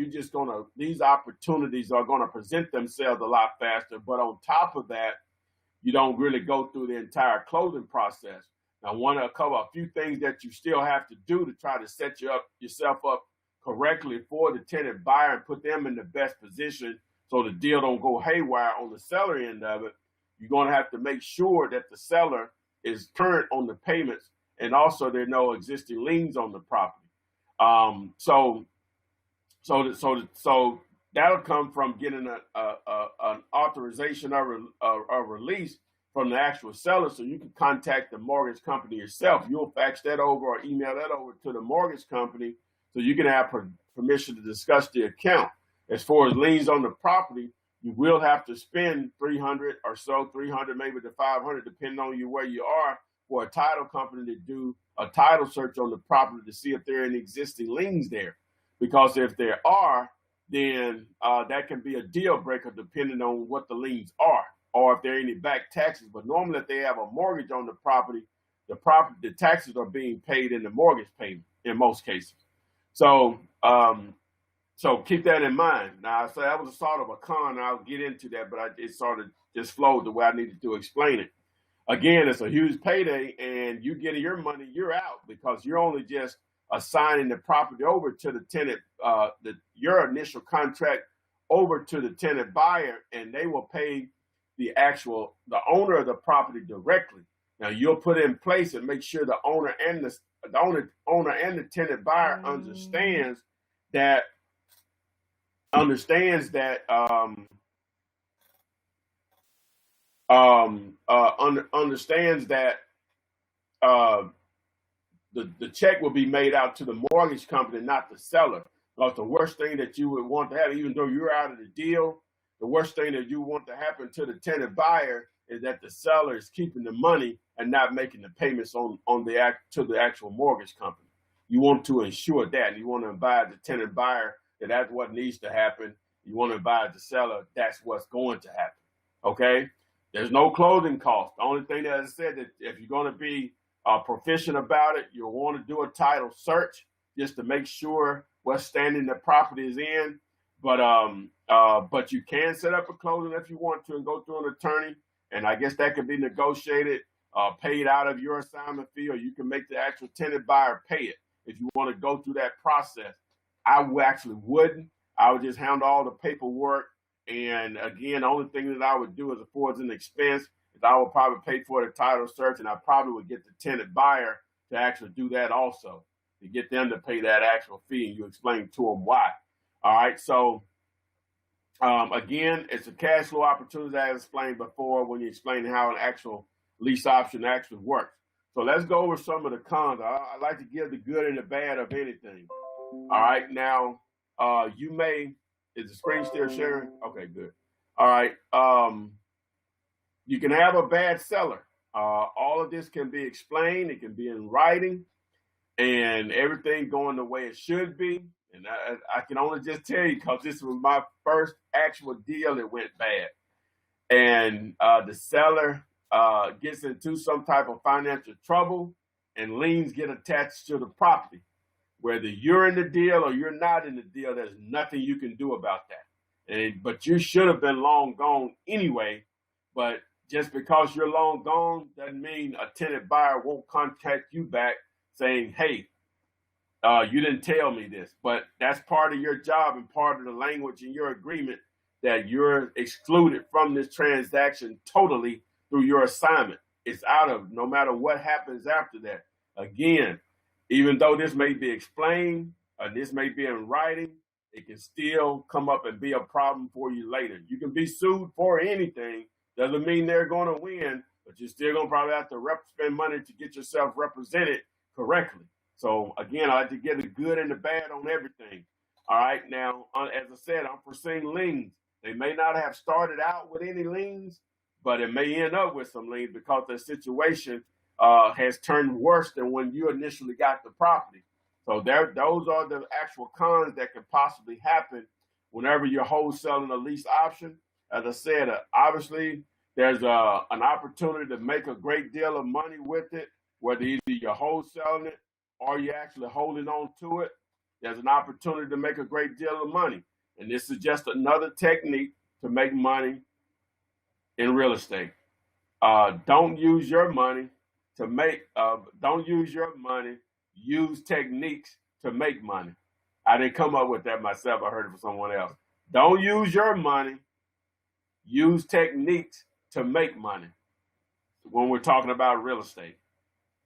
these opportunities are going to present themselves a lot faster. But on top of that, you don't really go through the entire closing process. Now, I want to cover a few things that you still have to do to try to set yourself up correctly for the tenant buyer and put them in the best position so the deal don't go haywire on the seller end of it. You're going to have to make sure that the seller is current on the payments, and also there are no existing liens on the property. So that'll come from getting an authorization or release from the actual seller, so you can contact the mortgage company yourself. You'll fax that over or email that over to the mortgage company so you can have permission to discuss the account. As far as liens on the property, you will have to spend $300 or so, $300 maybe to $500, depending on where you are, for a title company to do a title search on the property to see if there are any existing liens there. Because if there are, then that can be a deal breaker depending on what the liens are, or if there are any back taxes. But normally, if they have a mortgage on the property, the taxes are being paid in the mortgage payment in most cases. So keep that in mind. Now, I say that was a sort of a con, and I'll get into that, but it sort of just flowed the way I needed to explain it. Again, it's a huge payday, and you getting your money, you're out, because you're only just assigning the property over to the tenant, your initial contract over to the tenant buyer, and they will pay the owner of the property directly. Now, you'll put in place and make sure the owner and the tenant buyer understands that the check will be made out to the mortgage company, not the seller. Because the worst thing that you would want to have, even though you're out of the deal, the worst thing that you want to happen to the tenant buyer is that the seller is keeping the money and not making the payments to the actual mortgage company. You want to ensure that. You want to advise the tenant buyer that that's what needs to happen. You want to advise the seller that's what's going to happen. Okay? There's no closing cost. The only thing that I said that if you're going to be proficient about it, you'll want to do a title search just to make sure what standing the property is in. But you can set up a closing if you want to and go through an attorney. And I guess that could be negotiated, paid out of your assignment fee, or you can make the actual tenant buyer pay it if you want to go through that process. I actually wouldn't. I would just handle all the paperwork. And again, the only thing that I would do as far as an expense is I would probably pay for the title search, and I probably would get the tenant buyer to actually do that also, to get them to pay that actual fee, and you explain to them why. All right. So Again, it's a cash flow opportunity as I explained before when you explain how an actual lease option actually works. So let's go over some of the cons. I like to give the good and the bad of anything. All right, now is the screen still sharing? Okay, good. All right, you can have a bad seller. All of this can be explained. It can be in writing, and everything going the way it should be. And I can only just tell you because this was my first actual deal that went bad. And the seller gets into some type of financial trouble and liens get attached to the property. Whether you're in the deal or you're not in the deal, there's nothing you can do about that. But you should have been long gone anyway. But just because you're long gone doesn't mean a tenant buyer won't contact you back saying, hey, you didn't tell me this. But that's part of your job and part of the language in your agreement that you're excluded from this transaction totally through your assignment. It's out of no matter what happens after that. Again, even though this may be explained or this may be in writing, it can still come up and be a problem for you later. You can be sued for anything. Doesn't mean they're going to win, but you're still going to probably have to spend money to get yourself represented correctly. So again, I like to get the good and the bad on everything. All right. Now, as I said, unforeseen liens. They may not have started out with any liens, but it may end up with some liens because the situation has turned worse than when you initially got the property. So those are the actual cons that can possibly happen whenever you're wholesaling a lease option. As I said, obviously, there's an opportunity to make a great deal of money with it, whether either you're wholesaling it or you're actually holding on to it. There's an opportunity to make a great deal of money. And this is just another technique to make money in real estate. Don't use your money to make, don't use your money, use techniques to make money. I didn't come up with that myself. I heard it from someone else. Don't use your money, use techniques to make money when we're talking about real estate.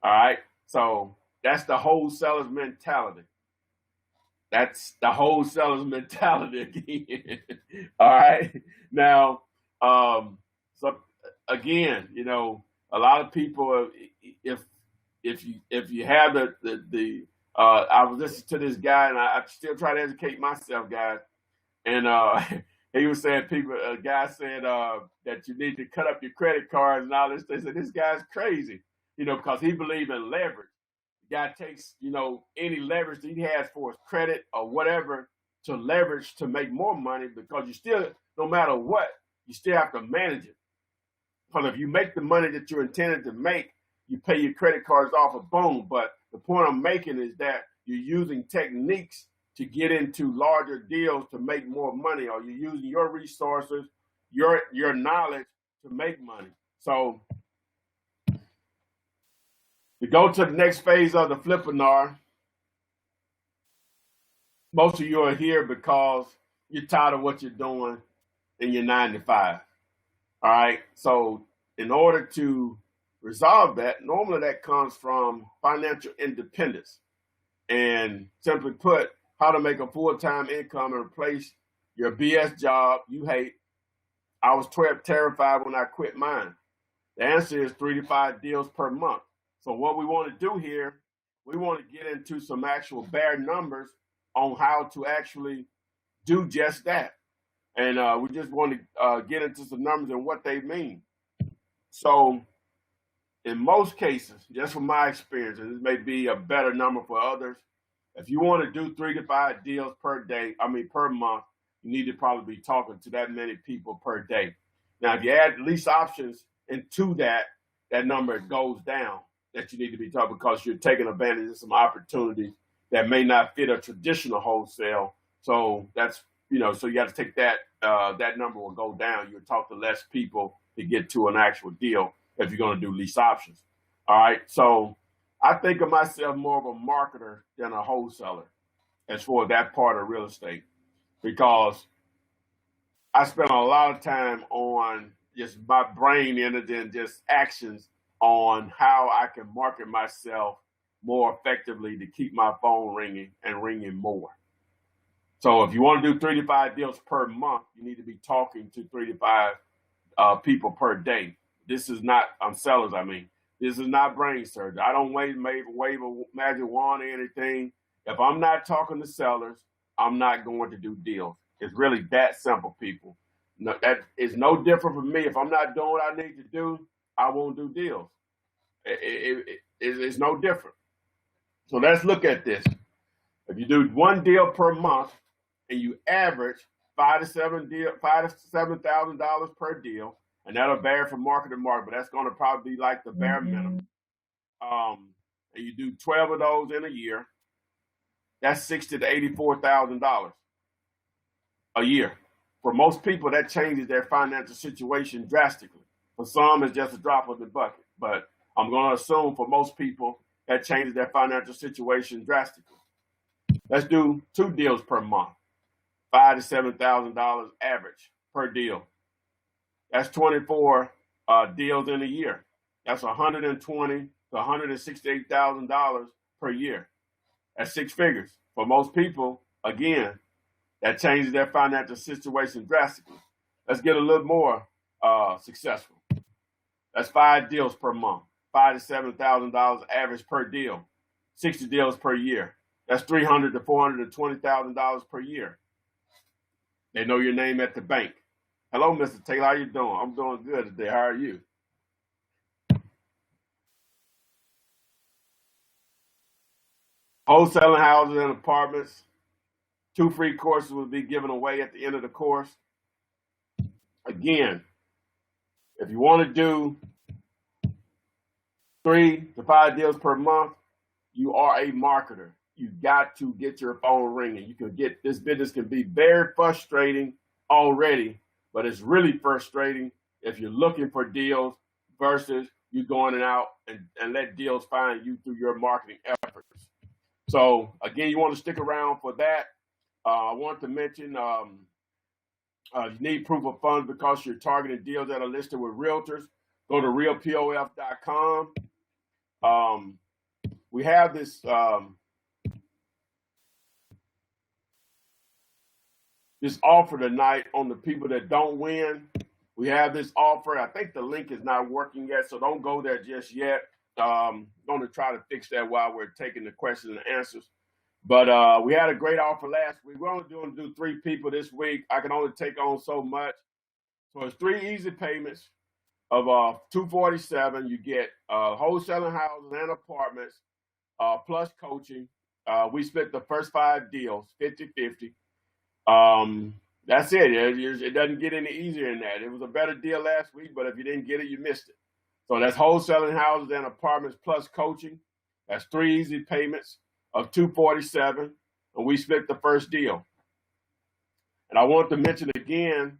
All right. So that's the wholesaler's mentality. That's the wholesaler's mentality again. All right. Now, so again, you know, a lot of people, if you have I was listening to this guy, and I still try to educate myself, guys. And he was saying a guy said that you need to cut up your credit cards and all this. They said this guy's crazy, you know, because he believes in leverage. The guy takes, you know, any leverage that he has for his credit or whatever to leverage to make more money, because you still, no matter what, you still have to manage it. Because if you make the money that you're intended to make, you pay your credit cards off a boom. But the point I'm making is that you're using techniques to get into larger deals to make more money, or you're using your resources, your knowledge to make money. So to go to the next phase of the Flippinar, most of you are here because you're tired of what you're doing in your 9 to 5. All right. So in order to resolve that, normally that comes from financial independence. And simply put, how to make a full-time income and replace your BS job you hate. I was terrified when I quit mine. The answer is 3 to 5 deals per month. So what we want to do here, we want to get into some actual bare numbers on how to actually do just that. And we just want to get into some numbers and what they mean. So in most cases, just from my experience, and this may be a better number for others, if you want to do 3 to 5 deals per month, you need to probably be talking to that many people per day. Now, if you add lease options into that number goes down, that you need to be talking, because you're taking advantage of some opportunities that may not fit a traditional wholesale. So that's, you know, so you got to take that number will go down. You'll talk to less people to get to an actual deal if you're going to do lease options. All right. So I think of myself more of a marketer than a wholesaler as for that part of real estate, because I spend a lot of time on just my brain energy and just actions on how I can market myself more effectively to keep my phone ringing and ringing more. So if you want to do 3 to 5 deals per month, you need to be talking to 3 to 5 people per day. This is not sellers. I mean, this is not brain surgery. I don't wave a magic wand or anything. If I'm not talking to sellers, I'm not going to do deals. It's really that simple, people. No, that is no different from me. If I'm not doing what I need to do, I won't do deals. It's no different. So let's look at this. If you do 1 deal per month and you average $5,000 to $7,000 per deal, and that'll vary from market to market, but that's going to probably be like the bare minimum. And you do 12 of those in a year, that's $60,000 to $84,000 a year. For most people, that changes their financial situation drastically. For some, it's just a drop in the bucket. But I'm going to assume for most people, that changes their financial situation drastically. Let's do 2 deals per month, $5,000 to $7,000 average per deal. That's 24 deals in a year. That's $120,000 to $168,000 per year. That's 6 figures. For most people, again, that changes their financial situation drastically. Let's get a little more successful. That's 5 deals per month, $5,000 to $7,000 average per deal, 60 deals per year. That's $300,000 to $420,000 per year. They know your name at the bank. Hello, Mr. Taylor. How you doing? I'm doing good today. How are you? Wholesaling houses and apartments. 2 free courses will be given away at the end of the course. Again, if you want to do 3 to 5 deals per month, you are a marketer. You got to get your phone ringing. You can get this business can be very frustrating already, but it's really frustrating if you're looking for deals versus you going out and let deals find you through your marketing efforts. So again, you want to stick around for that. I want to mention you need proof of funds because you're targeting deals that are listed with realtors. Go to realpof.com. We have this this offer tonight on the people that don't win. We have this offer. I think the link is not working yet, so don't go there just yet. I'm going to try to fix that while we're taking the questions and answers. But we had a great offer last week. We're only going to do 3 people this week. I can only take on so much. So it's 3 easy payments of $247. You get wholesaling houses and apartments plus coaching. We split the first 5 deals 50-50. That's it. It doesn't get any easier than that. It was a better deal last week, but if you didn't get it, you missed it. So that's wholesaling houses and apartments plus coaching. That's 3 easy payments of $247, and we split the first deal. And I want to mention again,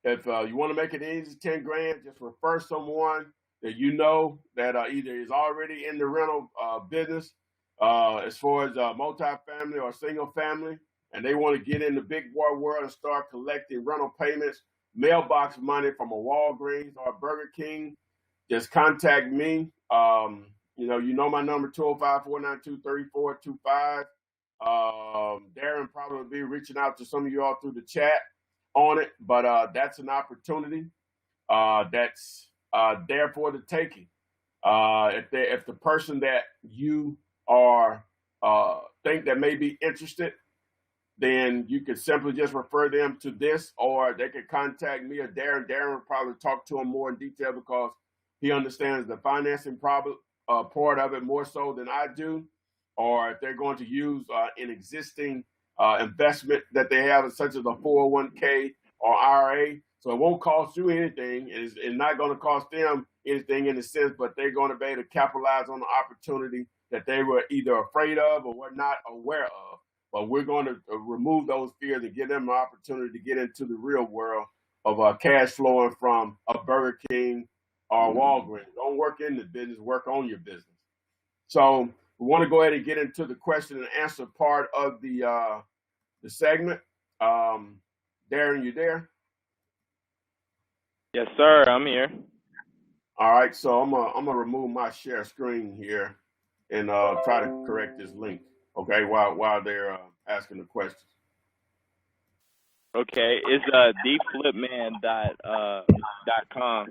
if you want to make it easy, 10 grand, just refer someone that you know that either is already in the rental business as far as multifamily or single family, and they want to get in the big boy world and start collecting rental payments, mailbox money from a Walgreens or a Burger King. Just contact me. You know my number, 205-492-3425. Darren probably will be reaching out to some of you all through the chat on it, but that's an opportunity that's there for the taking. If the person that you are think that may be interested, then you could simply just refer them to this, or they could contact me or Darren. Darren will probably talk to them more in detail because he understands the financing part of it more so than I do, or if they're going to use an existing investment that they have, such as a 401k or IRA. So it won't cost you anything. It's not going to cost them anything in a sense, but they're going to be able to capitalize on the opportunity that they were either afraid of or were not aware of. But we're going to remove those fears and give them an opportunity to get into the real world of cash flowing from a Burger King or Walgreens. Don't work in the business, work on your business. So we want to go ahead and get into the question and answer part of the segment. Darren, you there? Yes, sir. I'm here. All right, so I'm gonna remove my share screen here and try to correct this link. Okay, while they're asking the questions. Okay, it's theflipman.com.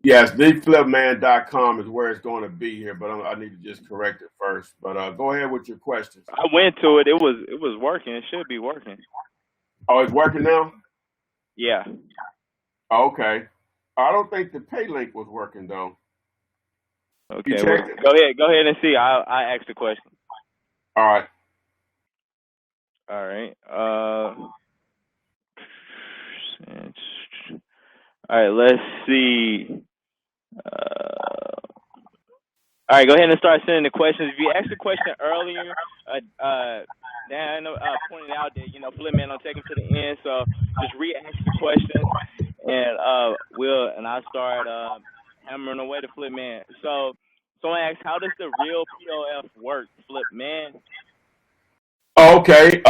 Yes, theflipman.com is where it's going to be here, but I need to just correct it first. But go ahead with your questions. I went to it. It was working. It should be working. Oh, it's working now? Yeah. Okay. I don't think the pay link was working though. Okay. You Well, checked it? go ahead and see. I asked the question. All right. All right. All right. Let's see. All right. Go ahead and start sending the questions. If you asked the question earlier, Dan pointed out that Flipman don't take them to the end, so just re-ask the questions, and I'll start hammering away to Flipman. So someone asked, how does the real POF work, Flipman? Okay.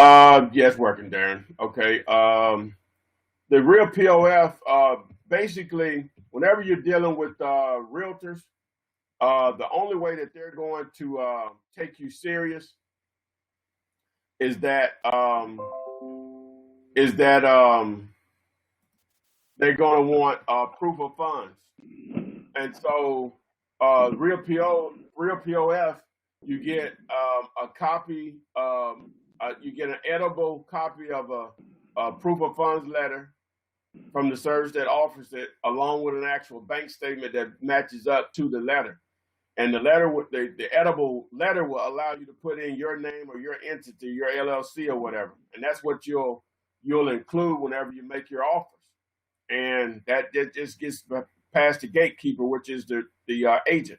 Yes, working, Darren. Okay. The real POF, basically, whenever you're dealing with realtors, the only way that they're going to take you serious is that they're going to want proof of funds. And so, real POF, you get a copy. You get an editable copy of a proof of funds letter from the service that offers it, along with an actual bank statement that matches up to the letter. And the letter, the editable letter, will allow you to put in your name or your entity, your LLC or whatever, and that's what you'll include whenever you make your offers. And that just gets past the gatekeeper, which is the agent.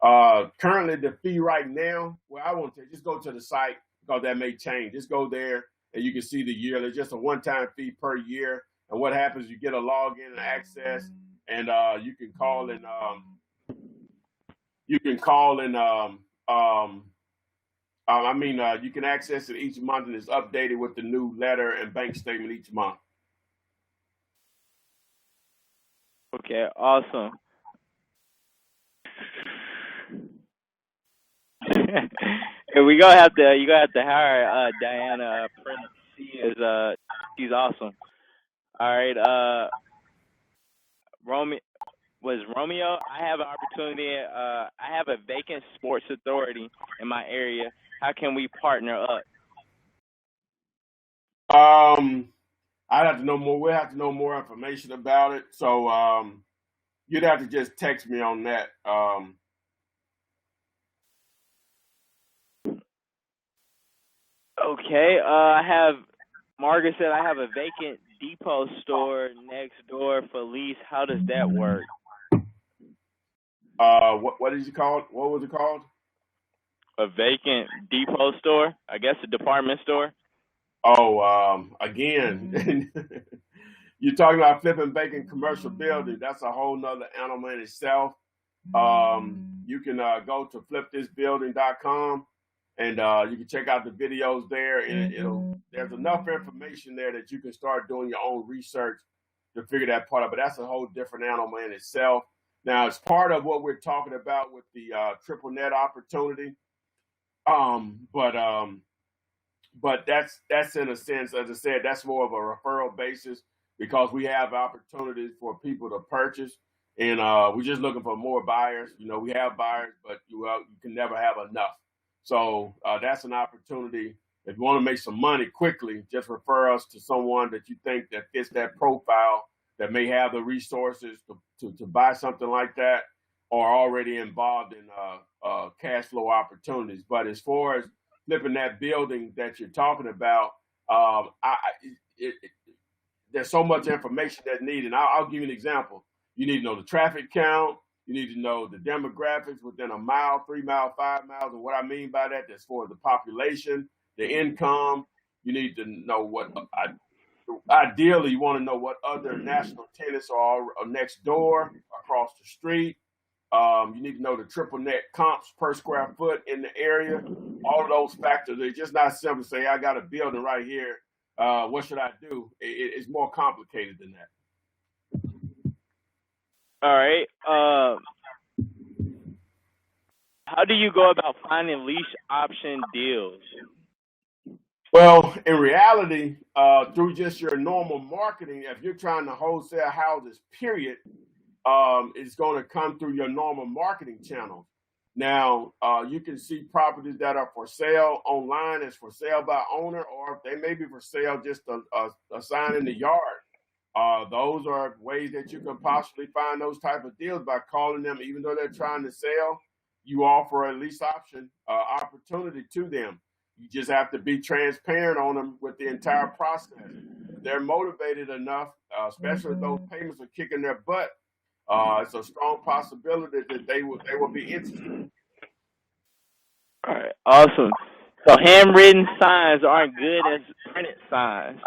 Currently, the fee right now, well, I won't tell you, just go to the site because that may change. Just go there and you can see the year. It's just a one-time fee per year. And what happens, you get a login and access, and you can call and you can access it each month, and it's updated with the new letter and bank statement each month. Okay, awesome. And you gonna have to hire Diana Prince. She's awesome. All right, Romeo, I have an opportunity. I have a vacant sports authority in my area. How can we partner up? I'd have to know more. We'll have to know more information about it. So you'd have to just text me on that. Okay. Margaret said I have a vacant depot store next door for lease. How does that work? What did you call it? What was it called? A vacant depot store? I guess a department store. Oh, again, you're talking about flipping vacant commercial buildings. That's a whole nother animal in itself. You can go to flipthisbuilding.com and you can check out the videos there. And there's enough information there that you can start doing your own research to figure that part out. But that's a whole different animal in itself. Now, it's part of what we're talking about with the triple net opportunity. But that's in a sense, as I said, that's more of a referral basis because we have opportunities for people to purchase, and we're just looking for more buyers. We have buyers, but you can never have enough. So that's an opportunity. If you want to make some money quickly, just refer us to someone that you think that fits that profile, that may have the resources to buy something like that, or already involved in cash flow opportunities. But as far as flipping that building that you're talking about, there's so much information that's needed. And I'll give you an example. You need to know the traffic count. You need to know the demographics within a mile, 3 miles, 5 miles. And what I mean by that, that's for the population, the income. You need to know ideally, you want to know what other national tenants are next door, across the street. You need to know the triple net comps per square foot in the area. All of those factors. It's just not simple to say, I got a building right here. What should I do? It's more complicated than that. All right. How do you go about finding lease option deals? Well, in reality, through just your normal marketing, if you're trying to wholesale houses, period, it's going to come through your normal marketing channels. Now, you can see properties that are for sale online as for sale by owner, or they may be for sale just a sign in the yard. Those are ways that you can possibly find those type of deals by calling them, even though they're trying to sell. You offer a lease option opportunity to them. You just have to be transparent on them with the entire process. They're motivated enough, especially if those payments are kicking their butt. It's a strong possibility that they will be interested. All right, awesome. So handwritten signs aren't good as printed signs.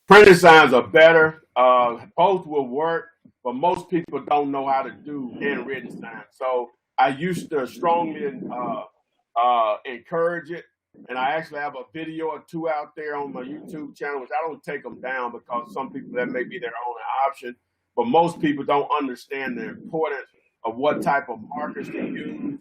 Printed signs are better. Both will work, but most people don't know how to do handwritten signs. So I used to strongly encourage it. And I actually have a video or two out there on my YouTube channel, which I don't take them down because some people that may be their only option. But most people don't understand the importance of what type of markers to use,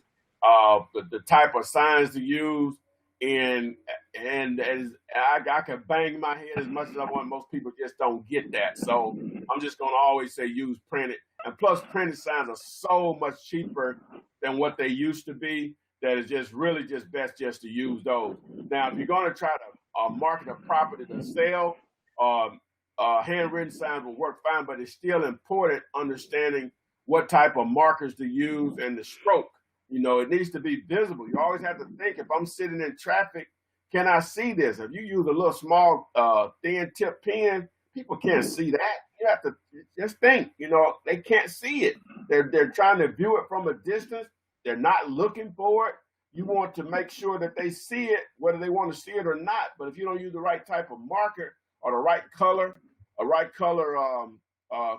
the type of signs to use, and as I can bang my head as much as I want. Most people just don't get that. So I'm just gonna always say use printed. And plus, printed signs are so much cheaper than what they used to be. That is just really just best just to use those. Now, if you're gonna try to market a property to sell, handwritten signs will work fine, but it's still important understanding what type of markers to use and the stroke. It needs to be visible. You always have to think, if I'm sitting in traffic, can I see this? If you use a little small thin tip pen, people can't see that. You have to just think, they can't see it. They're trying to view it from a distance. They're not looking for it. You want to make sure that they see it, whether they want to see it or not. But if you don't use the right type of marker or the right color,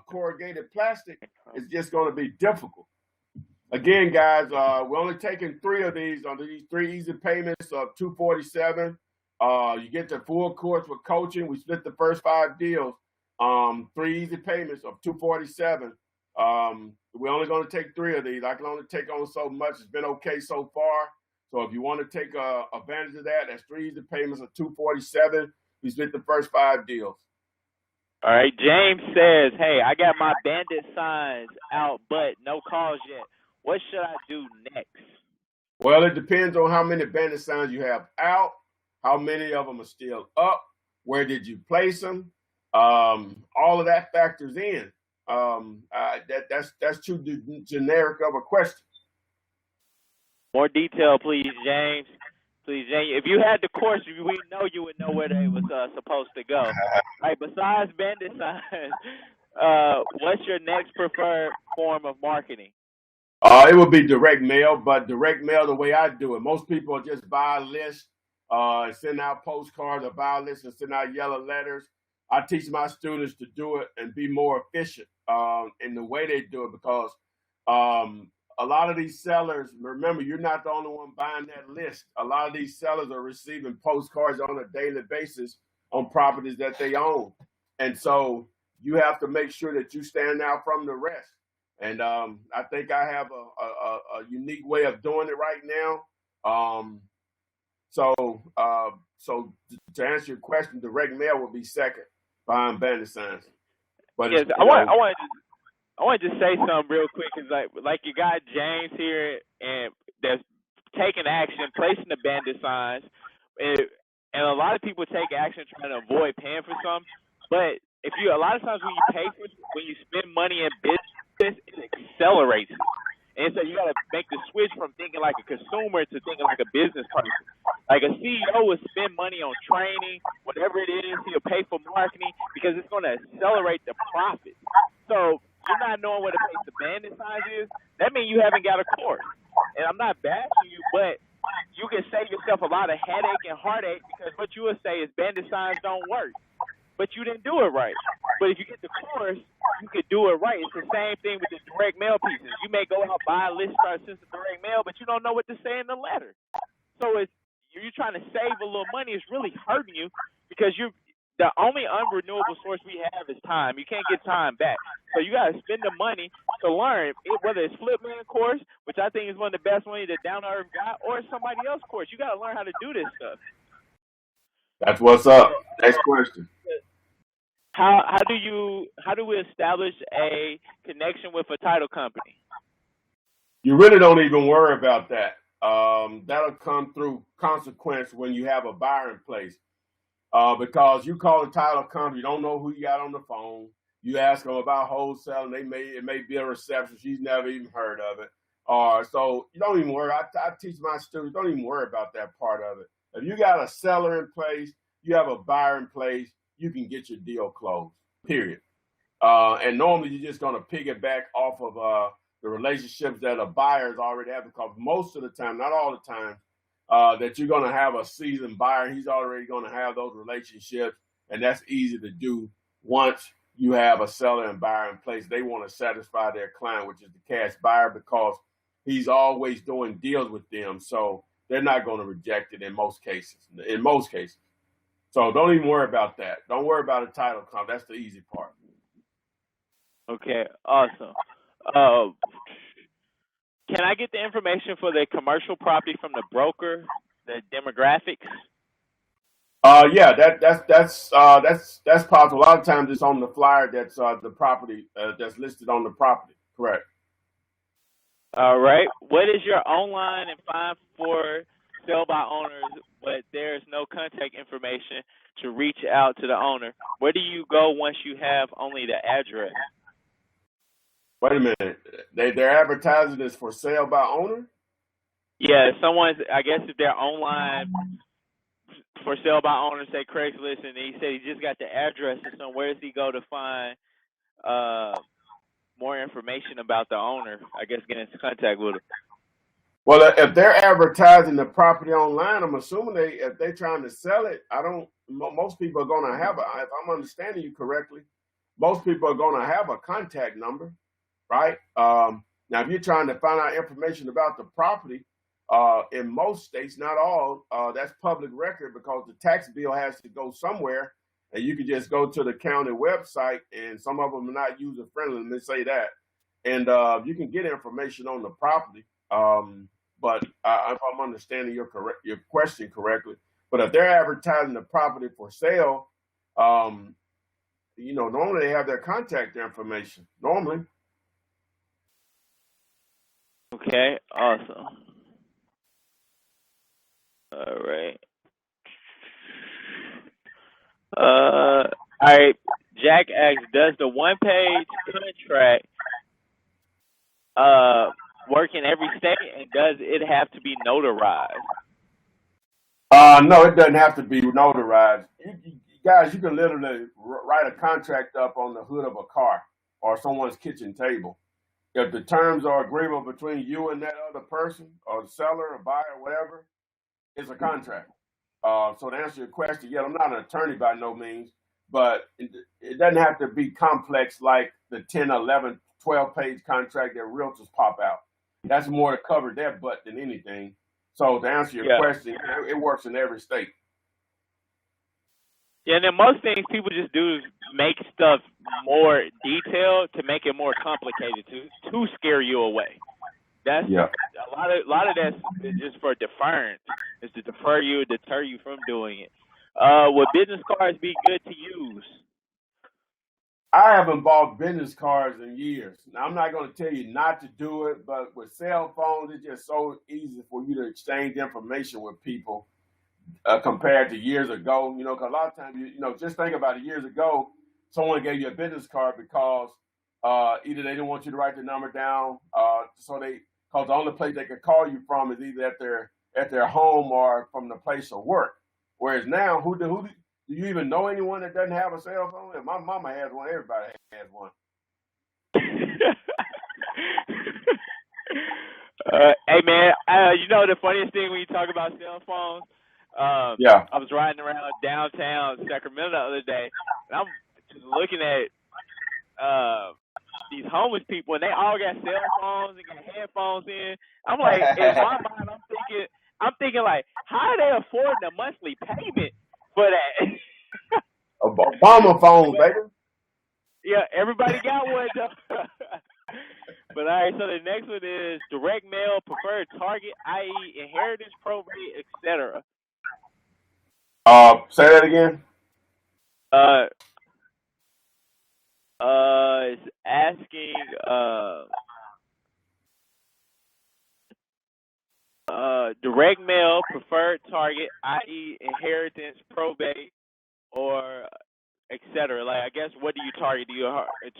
corrugated plastic, it's just going to be difficult. Again, guys, we're only taking 3 of these on these 3 easy payments of $247. You get the full course with coaching. We split the first 5 deals, 3 easy payments of $247. We're only going to take 3 of these. I can only take on so much. It's been okay so far. So if you want to take advantage of that, that's 3 easy payments of $247. We split the first 5 deals. All right, James says, hey, I got my bandit signs out, but no calls yet. What should I do next? Well, it depends on how many bandit signs you have out, how many of them are still up, where did you place them. All of that factors in. That's too generic of a question. More detail, please, James. Please, James. If you had the course, we know you would know where they was supposed to go. All right, besides bandit signs, what's your next preferred form of marketing? It would be direct mail, but direct mail the way I do it. Most people just buy a list, send out postcards, or buy a list and send out yellow letters. I teach my students to do it and be more efficient in the way they do it, because a lot of these sellers, remember, you're not the only one buying that list. A lot of these sellers are receiving postcards on a daily basis on properties that they own. And so you have to make sure that you stand out from the rest. And I think I have a unique way of doing it right now. So to answer your question, direct mail would be second behind bandit signs. But yes, I want to just say something real quick, because like you got James here, and that's taking action, placing the bandit signs, and a lot of people take action trying to avoid paying for some. But a lot of times when you spend money in business, it accelerates it. And so you got to make the switch from thinking like a consumer to thinking like a business person. Like a CEO will spend money on training, whatever it is, he'll pay for marketing, because it's going to accelerate the profit. So you're not knowing what a place the bandit signs is, that means you haven't got a course. And I'm not bashing you, but you can save yourself a lot of headache and heartache, because what you will say is bandit signs don't work. But you didn't do it right. But if you get the course, you could do it right. It's the same thing with the direct mail pieces. You may go out, buy a list, start sending direct mail, but you don't know what to say in the letter. So you're trying to save a little money. It's really hurting you, because the only unrenewable source we have is time. You can't get time back. So you got to spend the money to learn, whether it's Flippinar course, which I think is one of the best ones that Down to Earth got, or somebody else's course. You got to learn how to do this stuff. That's what's up. Next question. How do we establish a connection with a title company? You really don't even worry about that. That'll come through consequence when you have a buyer in place. Because you call the title company, you don't know who you got on the phone. You ask them about wholesaling, it may be a reception. She's never even heard of it. So you don't even worry. I teach my students, don't even worry about that part of it. If you got a seller in place, you have a buyer in place, you can get your deal closed. Period. And normally you're just going to piggyback off of the relationships that a buyer's already have, because most of the time, not all the time, that you're going to have a seasoned buyer. He's already going to have those relationships, and that's easy to do once you have a seller and buyer in place. They want to satisfy their client, which is the cash buyer, because he's always doing deals with them. So they're not going to reject it in most cases. In most cases. So don't even worry about that. Don't worry about a title comp. That's the easy part. Okay, awesome. Can I get the information for the commercial property from the broker, the demographics? Yeah, that's possible. A lot of times it's on the flyer that's the property that's listed on the property. Correct. All right. What is your online and find for sell by owners, but there's no contact information to reach out to the owner? Where do you go once you have only the address? Wait a minute. They're advertising this for sale by owner? Yeah, someone's, I guess if they're online for sale by owner, say Craigslist, and he said he just got the address, so where does he go to find more information about the owner? I guess get into contact with him. Well, if they're advertising the property online, I'm assuming if they're trying to sell it, most people are going to have if I'm understanding you correctly, most people are going to have a contact number, right? Now, if you're trying to find out information about the property, in most states, not all, that's public record, because the tax bill has to go somewhere, and you can just go to the county website, and some of them are not user friendly. Let me say that, and you can get information on the property. But if I'm understanding your question correctly, but if they're advertising the property for sale, normally they have their contact information. Normally. Okay, awesome. All right. All right. Jack asks, does the one-page contract work in every state, and does it have to be notarized? No, it doesn't have to be notarized. Guys, you can literally write a contract up on the hood of a car or someone's kitchen table. If the terms are agreeable between you and that other person, or the seller or buyer, whatever, it's a contract. So to answer your question, yeah, I'm not an attorney by no means, but it doesn't have to be complex like the 10, 11, 12-page contract that realtors pop out. That's more to cover their butt than anything. So to answer your question, it works in every state. Yeah, and then most things people just do is make stuff more detailed to make it more complicated to scare you away. That's a lot of that is just for deference. Is to deter you from doing it. Would business cards be good to use? I haven't bought business cards in years. Now, I'm not going to tell you not to do it, but with cell phones, it's just so easy for you to exchange information with people compared to years ago. Because a lot of times, just think about it. Years ago, someone gave you a business card because either they didn't want you to write the number down, because the only place they could call you from is either at their home or from the place of work. Whereas now, who do you even know anyone that doesn't have a cell phone? If my mama has one, everybody has one. Hey man, the funniest thing when you talk about cell phones, I was riding around downtown Sacramento the other day, and I'm just looking at these homeless people, and they all got cell phones and got headphones in. I'm like, in my mind, I'm thinking like, how are they affording a monthly payment for that? Obama phone, baby. Yeah, everybody got one though. But all right, so the next one is direct mail, preferred target, i.e., inheritance, probate, etc. Say that again. Uh, it's asking direct mail, preferred target, i.e., inheritance, probate, or etc. Like, I guess, what do you target? Do you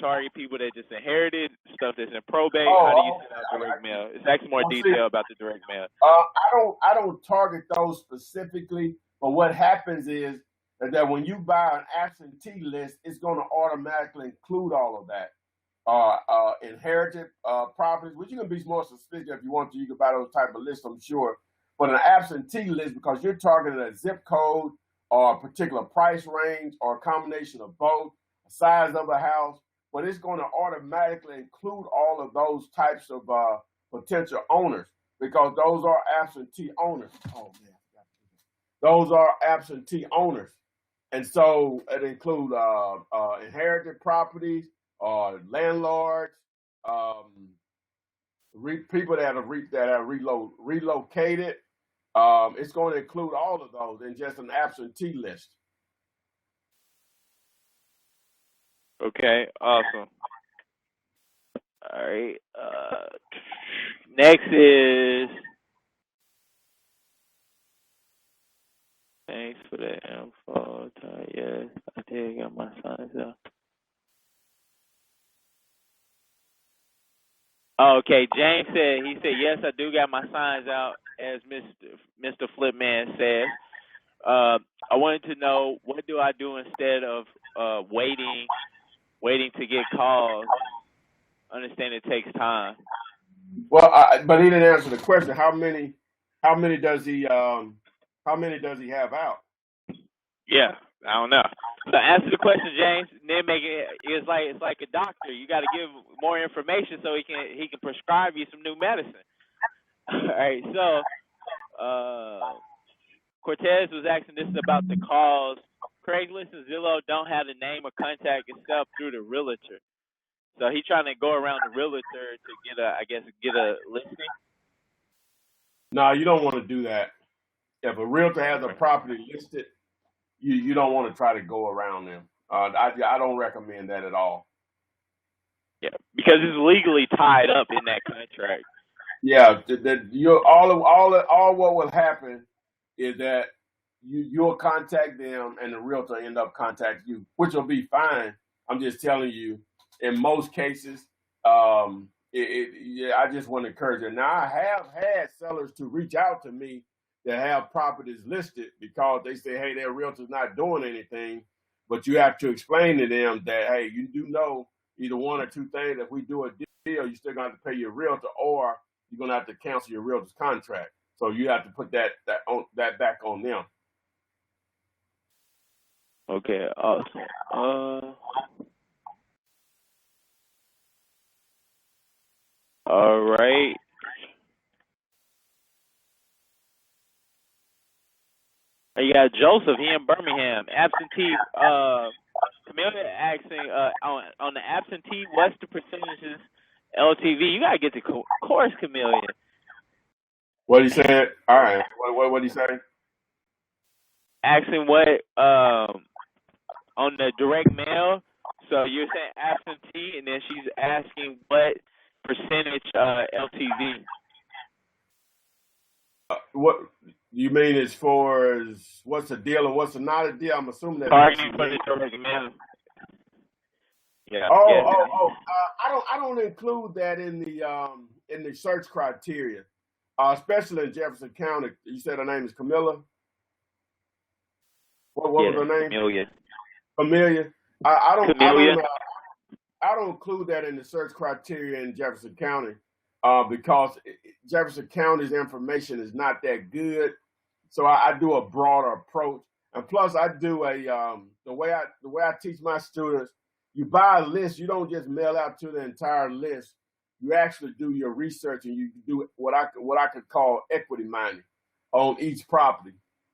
target people that just inherited stuff that's in probate? How do you Oh, send out direct mail? It's actually more well, see, detail about the direct mail. I don't target those specifically, but what happens is that when you buy an absentee list, it's going to automatically include all of that. Inherited properties, which you can be more specific if you want to. You can buy those type of lists, I'm sure. But an absentee list, because you're targeting a zip code or a particular price range or a combination of both, size of a house, but it's going to automatically include all of those types of potential owners because those are absentee owners. Oh man, those are absentee owners, and so it includes inherited properties, landlords, um, people that have relocated. It's going to include all of those in just an absentee list. Okay, awesome. All right. Next is, thanks for the info. Yes, I did get my signs out. Oh, okay, James said yes, I do got my signs out, as Mr. Flipman says. I wanted to know, what do I do instead of waiting to get calls? Understand it takes time. Well, but he didn't answer the question. How many does he have out? Yeah, I don't know. So answer the question, James. And then make it's like a doctor. You got to give more information so he can prescribe you some new medicine. All right. So Cortez was asking this about the calls. Craigslist and Zillow don't have the name or contact except through the realtor. So he's trying to go around the realtor to get a listing. No, you don't want to do that. If a realtor has a property listed, you don't want to try to go around them. I don't recommend that at all. Yeah, because it's legally tied up in that contract. Yeah, all what will happen is that you'll contact them and the realtor end up contacting you, which will be fine. I'm just telling you, in most cases, yeah, I just want to encourage it. Now, I have had sellers to reach out to me that have properties listed because they say, hey, their realtor's not doing anything, but you have to explain to them that, hey, you do know either one or two things. If we do a deal, you still got to pay your realtor, or you're gonna have to cancel your realtor's contract. So you have to put that back on them. Okay, awesome. All right. You got Joseph. He in Birmingham. Absentee. Camelia asking on the absentee, what's the percentages LTV? You gotta get the course, Camelia. What he said? All right. What he say? Asking what on the direct mail. So you're saying absentee, and then she's asking what percentage LTV. What you mean as far as what's a deal and what's not a deal? I'm assuming that's what she Targeting for means. the direct mail. Yeah. I don't include that in the search criteria, especially in Jefferson County. You said her name is Camilla. What was her name? Camelia. Camelia. I don't Camelia. I don't include that in the search criteria in Jefferson County because Jefferson County's information is not that good. So I do a broader approach, and plus I do the way I teach my students. You buy a list. You don't just mail out to the entire list. You actually do your research, and you do what I could call equity mining on each property,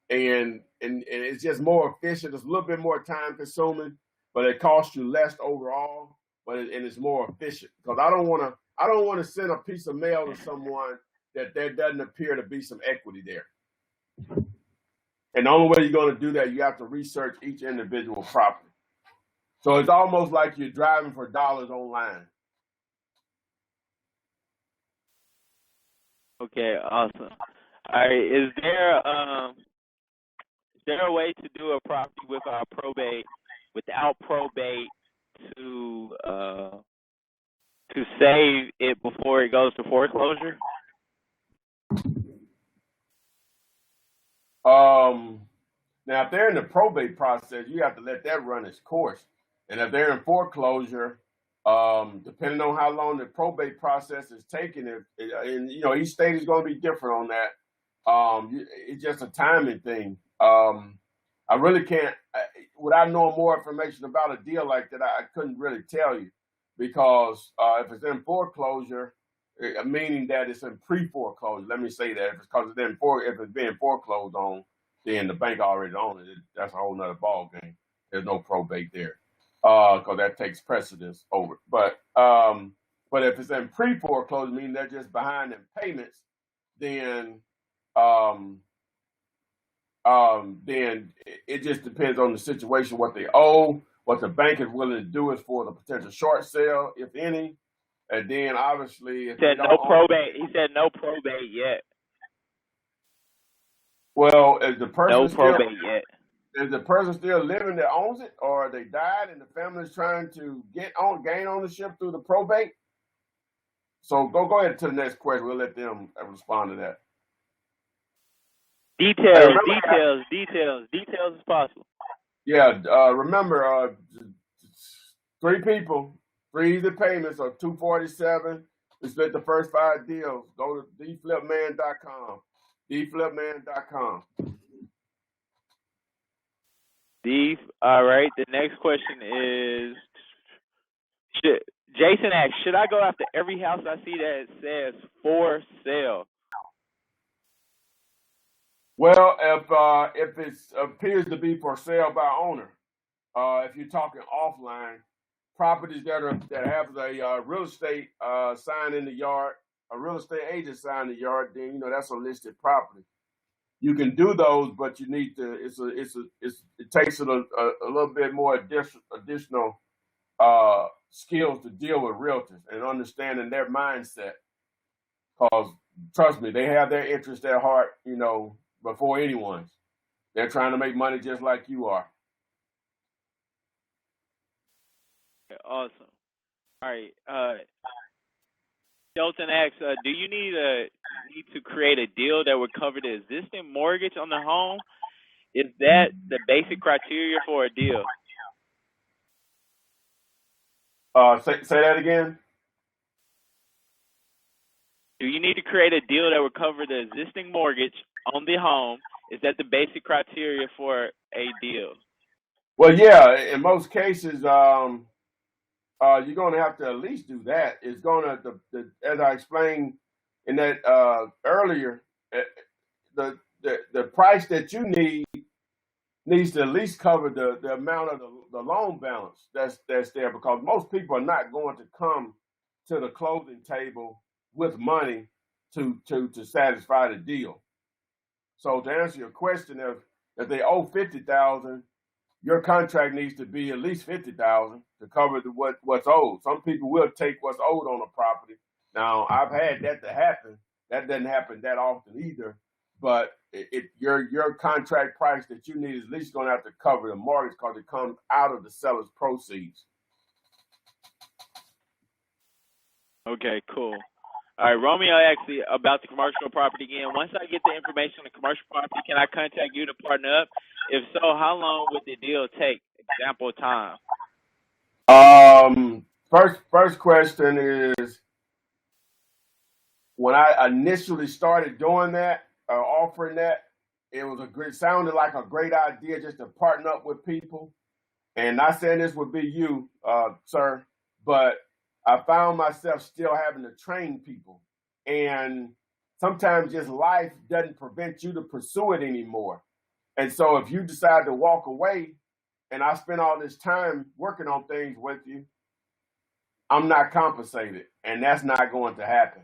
and it's just more efficient. It's a little bit more time consuming, but it costs you less overall. But it's more efficient because I don't want to send a piece of mail to someone that there doesn't appear to be some equity there. And the only way you're going to do that, you have to research each individual property. So it's almost like you're driving for dollars online. Okay, awesome. All right, is there a way to do a property without probate to save it before it goes to foreclosure? Now, if they're in the probate process, you have to let that run its course. And if they're in foreclosure, depending on how long the probate process is taking, and each state is going to be different on that. It's just a timing thing. I really can't, without knowing more information about a deal like that, I couldn't really tell you, because if it's in foreclosure, meaning that it's in pre-foreclosure. Let me say that if it's being foreclosed on, then the bank already owns it. That's a whole nother ball game. There's no probate there, because that takes precedence over. But if it's in pre-foreclosure, meaning they're just behind in payments, then then it just depends on the situation, what they owe, what the bank is willing to do as for the potential short sale, if any. And then obviously, if He said no probate. He said no probate yet. Well, is the person still living that owns it, or they died and the family is trying to gain ownership through the probate? So go ahead to the next question. We'll let them respond to that. Details as possible. Yeah, remember, 3 people, 3 easy payments of $247. We split the first 5 deals. Go to dflipman.com. dflipman.com. All right. The next question is, Jason asks, should I go after every house I see that says for sale? Well, if it appears to be for sale by owner, if you're talking offline, properties that have a real estate sign in the yard, a real estate agent sign in the yard, then that's a listed property. You can do those, but you need to. It takes a little bit more additional skills to deal with realtors and understanding their mindset. Because trust me, they have their interest at heart, before anyone's. They're trying to make money just like you are. Awesome. All right. Shelton asks, do you need to create a deal that would cover the existing mortgage on the home? Is that the basic criteria for a deal? Say that again. Do you need to create a deal that would cover the existing mortgage on the home? Is that the basic criteria for a deal? Well, yeah. In most cases, you're going to have to at least do that. It's going to, as I explained in that earlier, the price that you needs to at least cover the amount of the loan balance that's there, because most people are not going to come to the closing table with money to satisfy the deal. So to answer your question, if they owe $50,000, your contract needs to be at least $50,000 to cover what's owed. Some people will take what's owed on a property. Now, I've had that to happen. That doesn't happen that often either. But your contract price that you need is at least going to have to cover the mortgage, because it comes out of the seller's proceeds. Okay, cool. All right, Romeo asked about the commercial property again. Once I get the information on the commercial property, can I contact you to partner up? If so, how long would the deal take? Example time. First question is, when I initially started doing that, offering that, it sounded like a great idea just to partner up with people. And not saying this would be you, sir, but I found myself still having to train people. And sometimes just life doesn't prevent you to pursue it anymore. And so if you decide to walk away, and I spend all this time working on things with you, I'm not compensated, and that's not going to happen.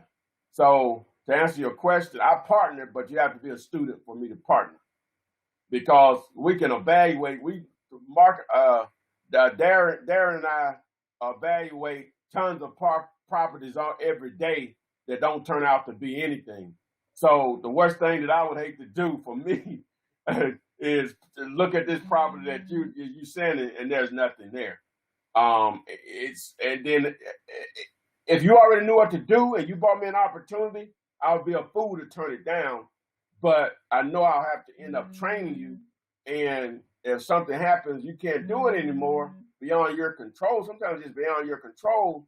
So to answer your question, I partner, but you have to be a student for me to partner, because we can evaluate. Darren and I evaluate tons of properties every day that don't turn out to be anything. So the worst thing that I would hate to do for me is to look at this property that you sent and there's nothing there. And then if you already knew what to do and you brought me an opportunity, I would be a fool to turn it down. But I know I'll have to end up training you. And if something happens, you can't do it anymore beyond your control. Sometimes it's beyond your control.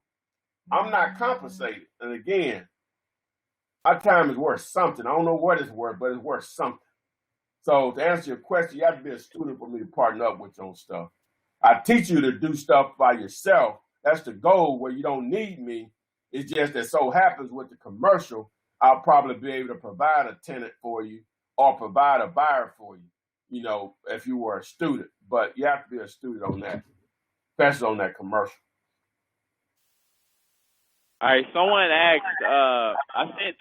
I'm not compensated. And again, our time is worth something. I don't know what it's worth, but it's worth something. So to answer your question, you have to be a student for me to partner up with you on stuff. I teach you to do stuff by yourself. That's the goal, where you don't need me. It's just that so happens with the commercial, I'll probably be able to provide a tenant for you or provide a buyer for you, you know, if you were a student. But you have to be a student on that, especially on that commercial. All right, someone asked, I sent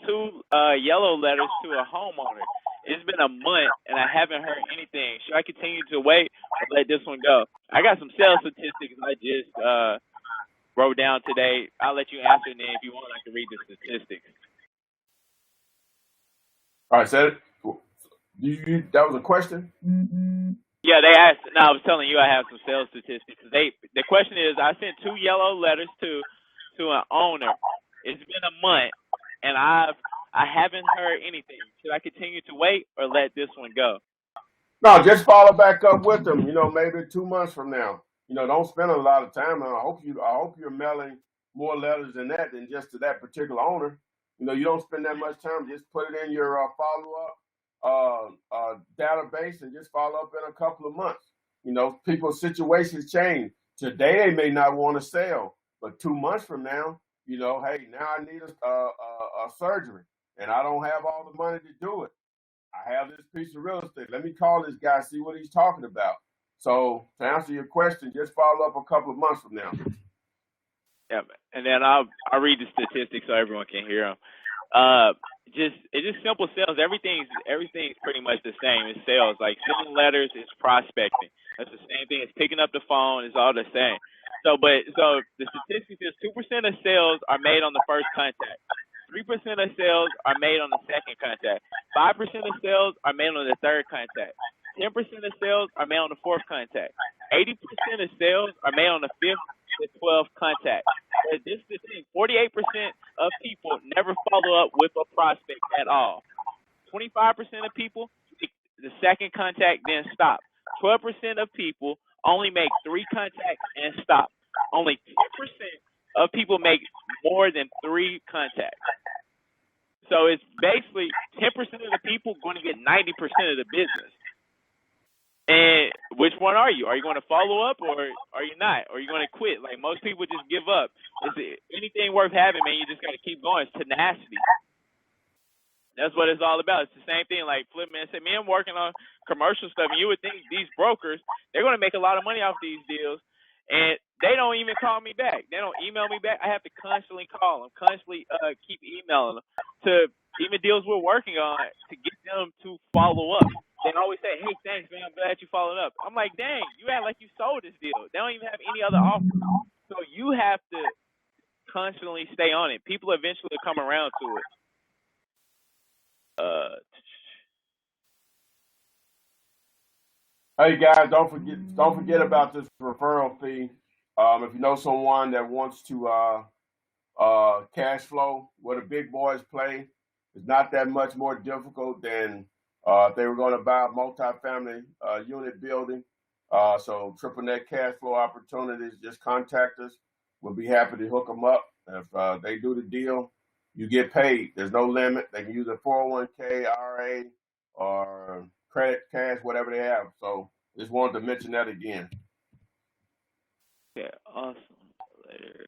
two yellow letters to a homeowner. It's been a month, and I haven't heard anything. Should I continue to wait or let this one go? I got some sales statistics I just wrote down today. I'll let you answer, and then if you want, I can read the statistics. All right, so that was a question? Yeah, they asked. No, I was telling you I have some sales statistics. The question is, I sent two yellow letters to an owner. It's been a month, and I haven't heard anything. Should I continue to wait or let this one go? No, just follow back up with them. You know, maybe 2 months from now. You know, don't spend a lot of time. I hope you're mailing more letters than that than just to that particular owner. You know, you don't spend that much time. Just put it in your follow-up database and just follow up in a couple of months. You know, people's situations change. Today they may not want to sell, but 2 months from now, you know, hey, now I need a surgery, and I don't have all the money to do it. I have this piece of real estate. Let me call this guy, see what he's talking about. So to answer your question, just follow up a couple of months from now. Yeah, and then I'll read the statistics so everyone can hear them. It's just simple sales. Everything's pretty much the same. It's sales. Like sending letters, it's prospecting. That's the same thing as picking up the phone. It's all the same. So the statistics is 2% of sales are made on the first contact. 3% of sales are made on the second contact. 5% of sales are made on the third contact. 10% of sales are made on the fourth contact. 80% of sales are made on the fifth to 12th contact. But this is the thing: 48% of people never follow up with a prospect at all. 25% of people make the second contact then stop. 12% of people only make 3 contacts and stop. Only 10% of people make more than 3 contacts. So it's basically 10% of the people going to get 90% of the business. And which one are you? Are you going to follow up or are you not? Or are you going to quit? Like most people just give up. Is anything worth having, man, you just got to keep going. It's tenacity. That's what it's all about. It's the same thing like Flipman said, I'm working on commercial stuff, and you would think these brokers, they're going to make a lot of money off these deals. And they don't even call me back. They don't email me back. I have to constantly call them, constantly keep emailing them to even deals we're working on to get them to follow up. They always say, hey, thanks, man. I'm glad you followed up. I'm like, dang, you act like you sold this deal. They don't even have any other offer. So you have to constantly stay on it. People eventually come around to it. Hey guys, don't forget about this referral fee. If you know someone that wants to cash flow where the big boys play, it's not that much more difficult than if they were going to buy a multifamily unit building. So triple net cash flow opportunities, just contact us. We'll be happy to hook them up. If they do the deal, you get paid. There's no limit. They can use a 401k, IRA, or credit, cash, whatever they have. So just wanted to mention that again. Yeah, awesome. Later.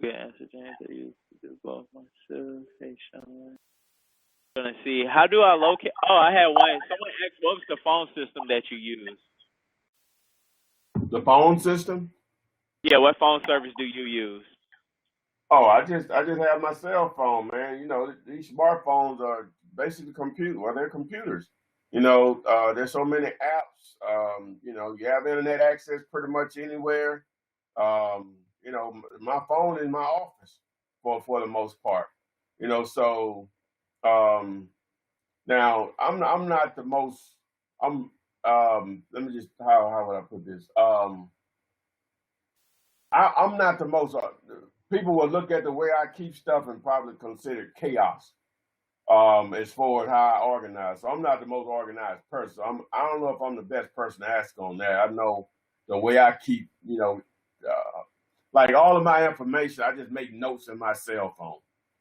Good answer, James. I used to do both myself. Hey, Sean. Gonna see. How do I locate? Oh, I had one. Someone asked, what was the phone system that you use? The phone system? Yeah, what phone service do you use? Oh, I just have my cell phone, man. You know, these smartphones are basically computer. Well, they're computers. There's so many apps. You have internet access pretty much anywhere. My phone in my office for the most part. So now I'm not the most. I'm Let me just how would I put this? I'm not the most. People will look at the way I keep stuff and probably consider it chaos. As far as how I organize. So I'm not the most organized person. I don't know if I'm the best person to ask on that. I know the way I keep, like all of my information, I just make notes in my cell phone.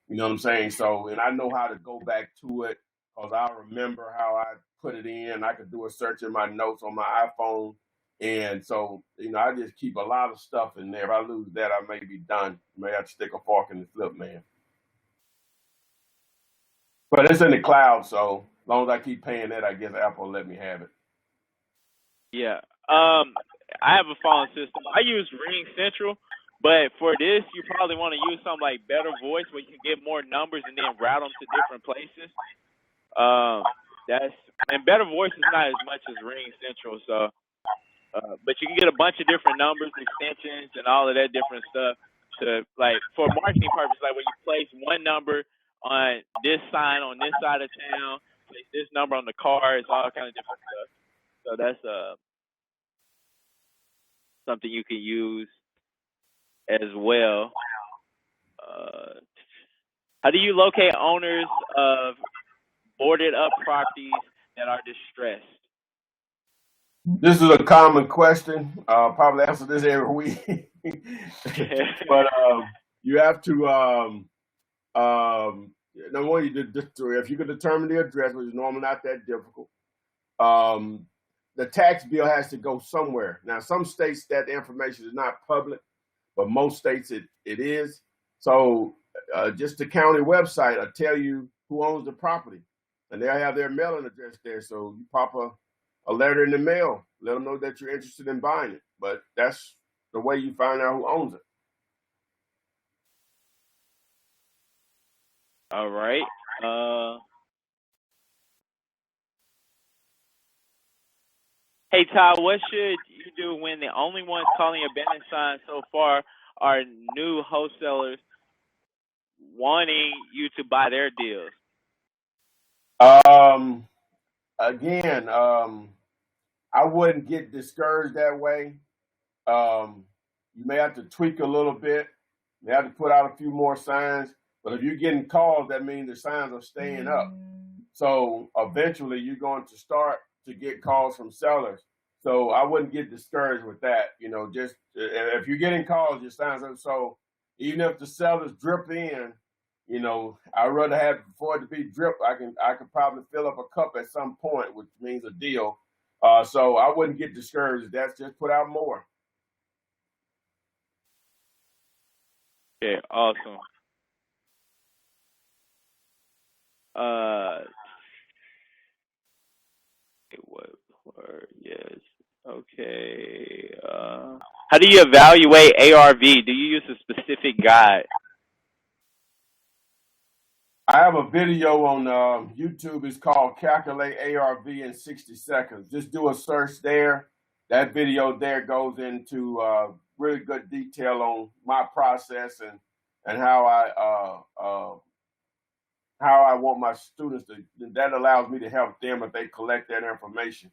You know what I'm saying? So, and I know how to go back to it because I remember how I put it in. I could do a search in my notes on my iPhone. And so, I just keep a lot of stuff in there. If I lose that, I may be done. May have to stick a fork in the flip, man. But it's in the cloud, so as long as I keep paying that, I guess Apple will let me have it. Yeah. I have a phone system. I use Ring Central, but for this, you probably want to use something like Better Voice, where you can get more numbers and then route them to different places. And Better Voice is not as much as Ring Central, so. But you can get a bunch of different numbers, extensions, and all of that different stuff to, like, for marketing purposes, like when you place one number on this sign on this side of town, place this number on the car, it's all kind of different stuff. So that's something you can use as well. How do you locate owners of boarded up properties that are distressed? This is a common question. Probably answer this every week. But you have to, number one, if you can determine the address, which is normally not that difficult, the tax bill has to go somewhere. Now, some states that information is not public, but most states it is. So just the county website will tell you who owns the property, and they'll have their mailing address there. So you pop a letter in the mail, let them know that you're interested in buying it. But that's the way you find out who owns it. All right. Hey, Todd, what should you do when the only ones calling abandoned signs so far are new wholesalers wanting you to buy their deals? Again, I wouldn't get discouraged that way. You may have to tweak a little bit. You may have to put out a few more signs. But if you're getting calls, that means the signs are staying up. So eventually you're going to start to get calls from sellers. So I wouldn't get discouraged with that. Just if you're getting calls, your signs up. So even if the sellers drip in, I'd rather have for it to be drip. I could probably fill up a cup at some point, which means a deal. So I wouldn't get discouraged. That's just put out more. Okay, awesome. What word? Yes. Okay. How do you evaluate ARV? Do you use a specific guide? I have a video on YouTube. It's called Calculate ARV in 60 Seconds. Just do a search there. That video there goes into really good detail on my process and how I want my students to. That allows me to help them if they collect that information.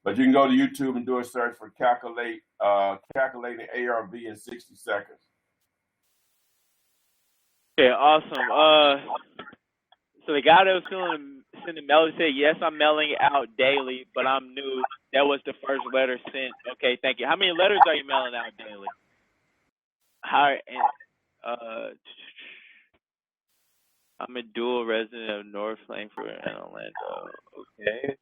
But you can go to YouTube and do a search for calculating ARV in 60 seconds. Okay, awesome. So the guy that was sending mail said, yes, I'm mailing it out daily, but I'm new. That was the first letter sent. Okay, thank you. How many letters are you mailing out daily? I'm a dual resident of North Langford and Orlando. Okay.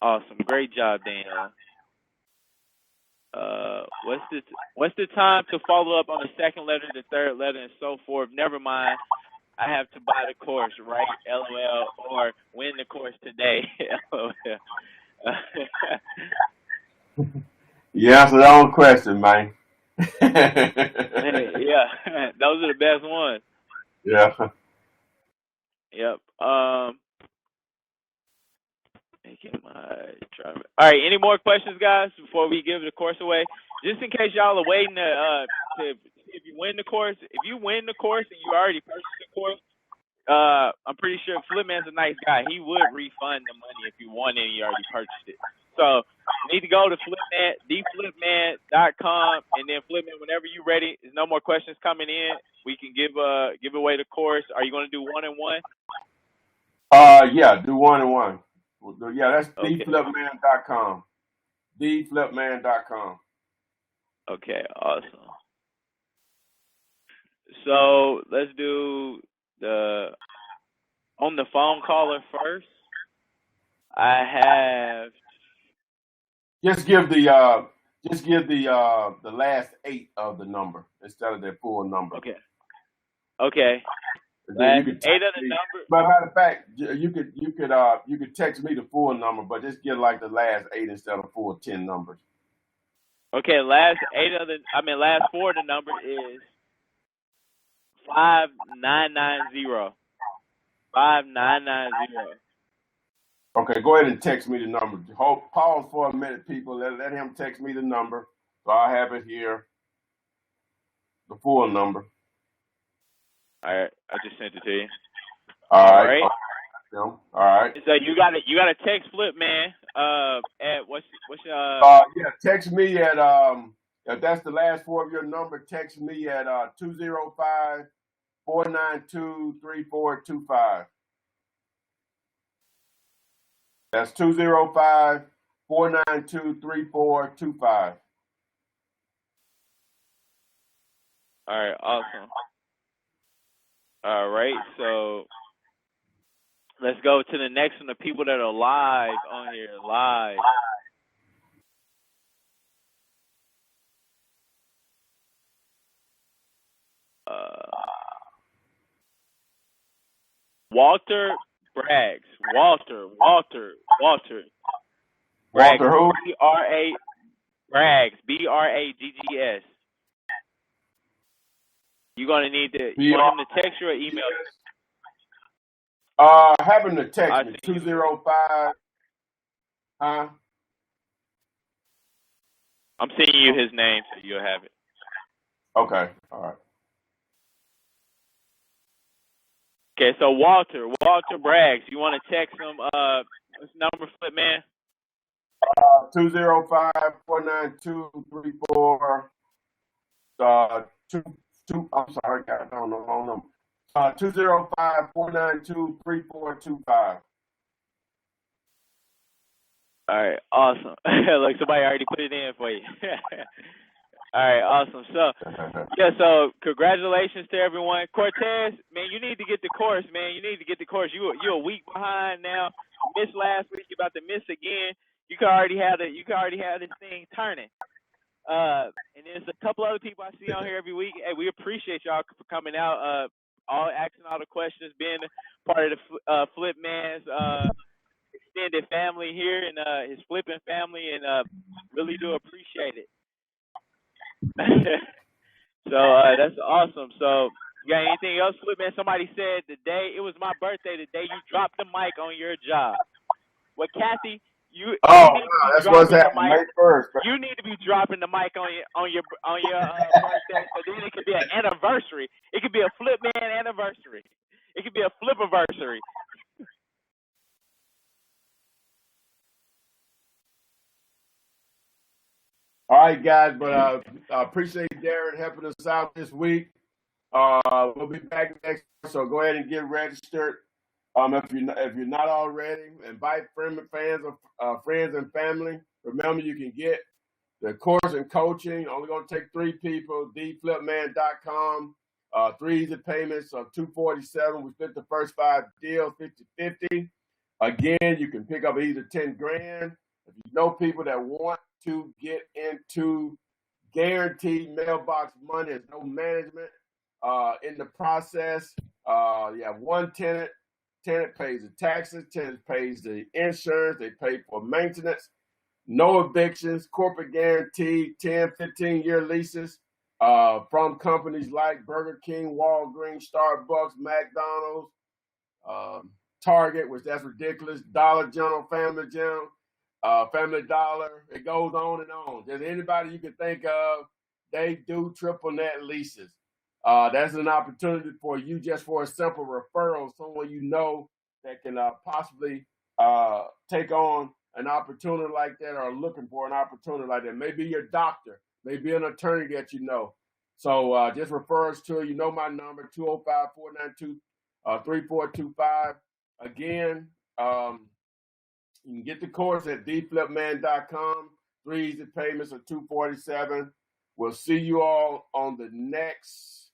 Awesome. Great job, Daniel. What's the time to follow up on the second letter, the third letter, and so forth? Never mind. I have to buy the course, right? LOL. Or win the course today. LOL. You answered your own question, man. Hey, yeah, those are the best ones. Yeah. Yep. All right. Any more questions, guys, before we give the course away? Just in case y'all are waiting to see if you win the course. If you win the course and you already purchased the course, I'm pretty sure Flipman's a nice guy. He would refund the money if you won it and you already purchased it. So you need to go to Flipman, theflipman.com, and then Flipman, whenever you're ready, there's no more questions coming in. We can give away the course. Are you going to do 1-on-1? Yeah, do 1-on-1. Yeah, that's Okay. theflipman.com. Theflipman.com. Okay, awesome. So let's do the on the phone caller first. I have Just give the last 8 of the number instead of their full number. okay. Okay. And then you Last could 8 text of the me. number. But matter of fact, you could text me the full number, but just get like the last 8 instead of full 10 numbers. Okay, last 4 of the number is 5990. 5990. Okay, go ahead and text me the number. Pause for a minute, people. Let him text me the number. So I have it here. The full number. All right, I just sent it to you. All right. right. All right. So you gotta text Flip Man. At what's Yeah, text me at if that's the last 4 of your number, text me at 205-492-3425. That's 205-492-3425. all right, awesome. All right, so let's go to the next one. The people that are live on here, live. Walter Braggs. Walter Braggs. Walter who? Braggs. Braggs. You're gonna need to. You want him to text you or email you? Have him to text me 205. Huh? I'm sending you his name so you'll have it. Okay. All right. Okay, so Walter Braggs. You want to text him? What's the number, Flip Man? 205-492-34. I'm sorry, guys. I don't know the wrong number. 205-492-3425. All right, awesome. Like somebody already put it in for you. All right, awesome. So, so congratulations to everyone. Cortez, man, you need to get the course, man. You need to get the course. You're a week behind now. You missed last week. You're about to miss again. You can already have this thing turning. And there's a couple other people I see on here every week. Hey, we appreciate y'all for coming out, asking all the questions, being part of the Flip Man's extended family here and his flipping family, and really do appreciate it. So that's awesome. So you got anything else, Flip Man? Somebody said it was my birthday, the day you dropped the mic on your job. Well, Kathy, you need to be that's what's happening. May 1st. You need to be dropping the mic on your birthday, so then it could be an anniversary. It could be a Flip Man anniversary. It could be a Flipiversary. All right, guys, but I appreciate Darren helping us out this week. We'll be back next week, so go ahead and get registered. If you're not already, invite friends and family. Remember, you can get the course and coaching. Only going to take 3 people. theflipman.com. 3 easy payments of $247. We split the first 5 deals 50-50. Again, you can pick up either $10,000. If you know people that want to get into guaranteed mailbox money, there's no management in the process. You have one tenant. Tenant pays the taxes. Tenant pays the insurance. They pay for maintenance. no evictions, corporate guaranteed, 10, 15-year leases from companies like Burger King, Walgreens, Starbucks, McDonald's, Target, which that's ridiculous, Dollar General, Family General, Family Dollar. It goes on and on. Just anybody you can think of, they do triple net leases. That's an opportunity for you just for a simple referral, someone you know that can possibly take on an opportunity like that or looking for an opportunity like that. Maybe your doctor, maybe an attorney that you know. So just refer us to, you know my number, 205-492-3425. Again, you can get the course at theflipman.com. 3 easy payments of $247. We'll see you all on the next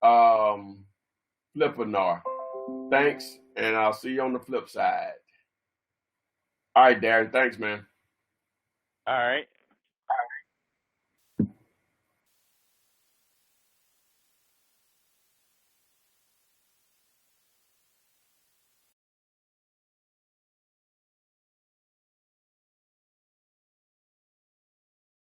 Flippinar. Thanks, and I'll see you on the flip side. All right, Darren. Thanks, man. All right.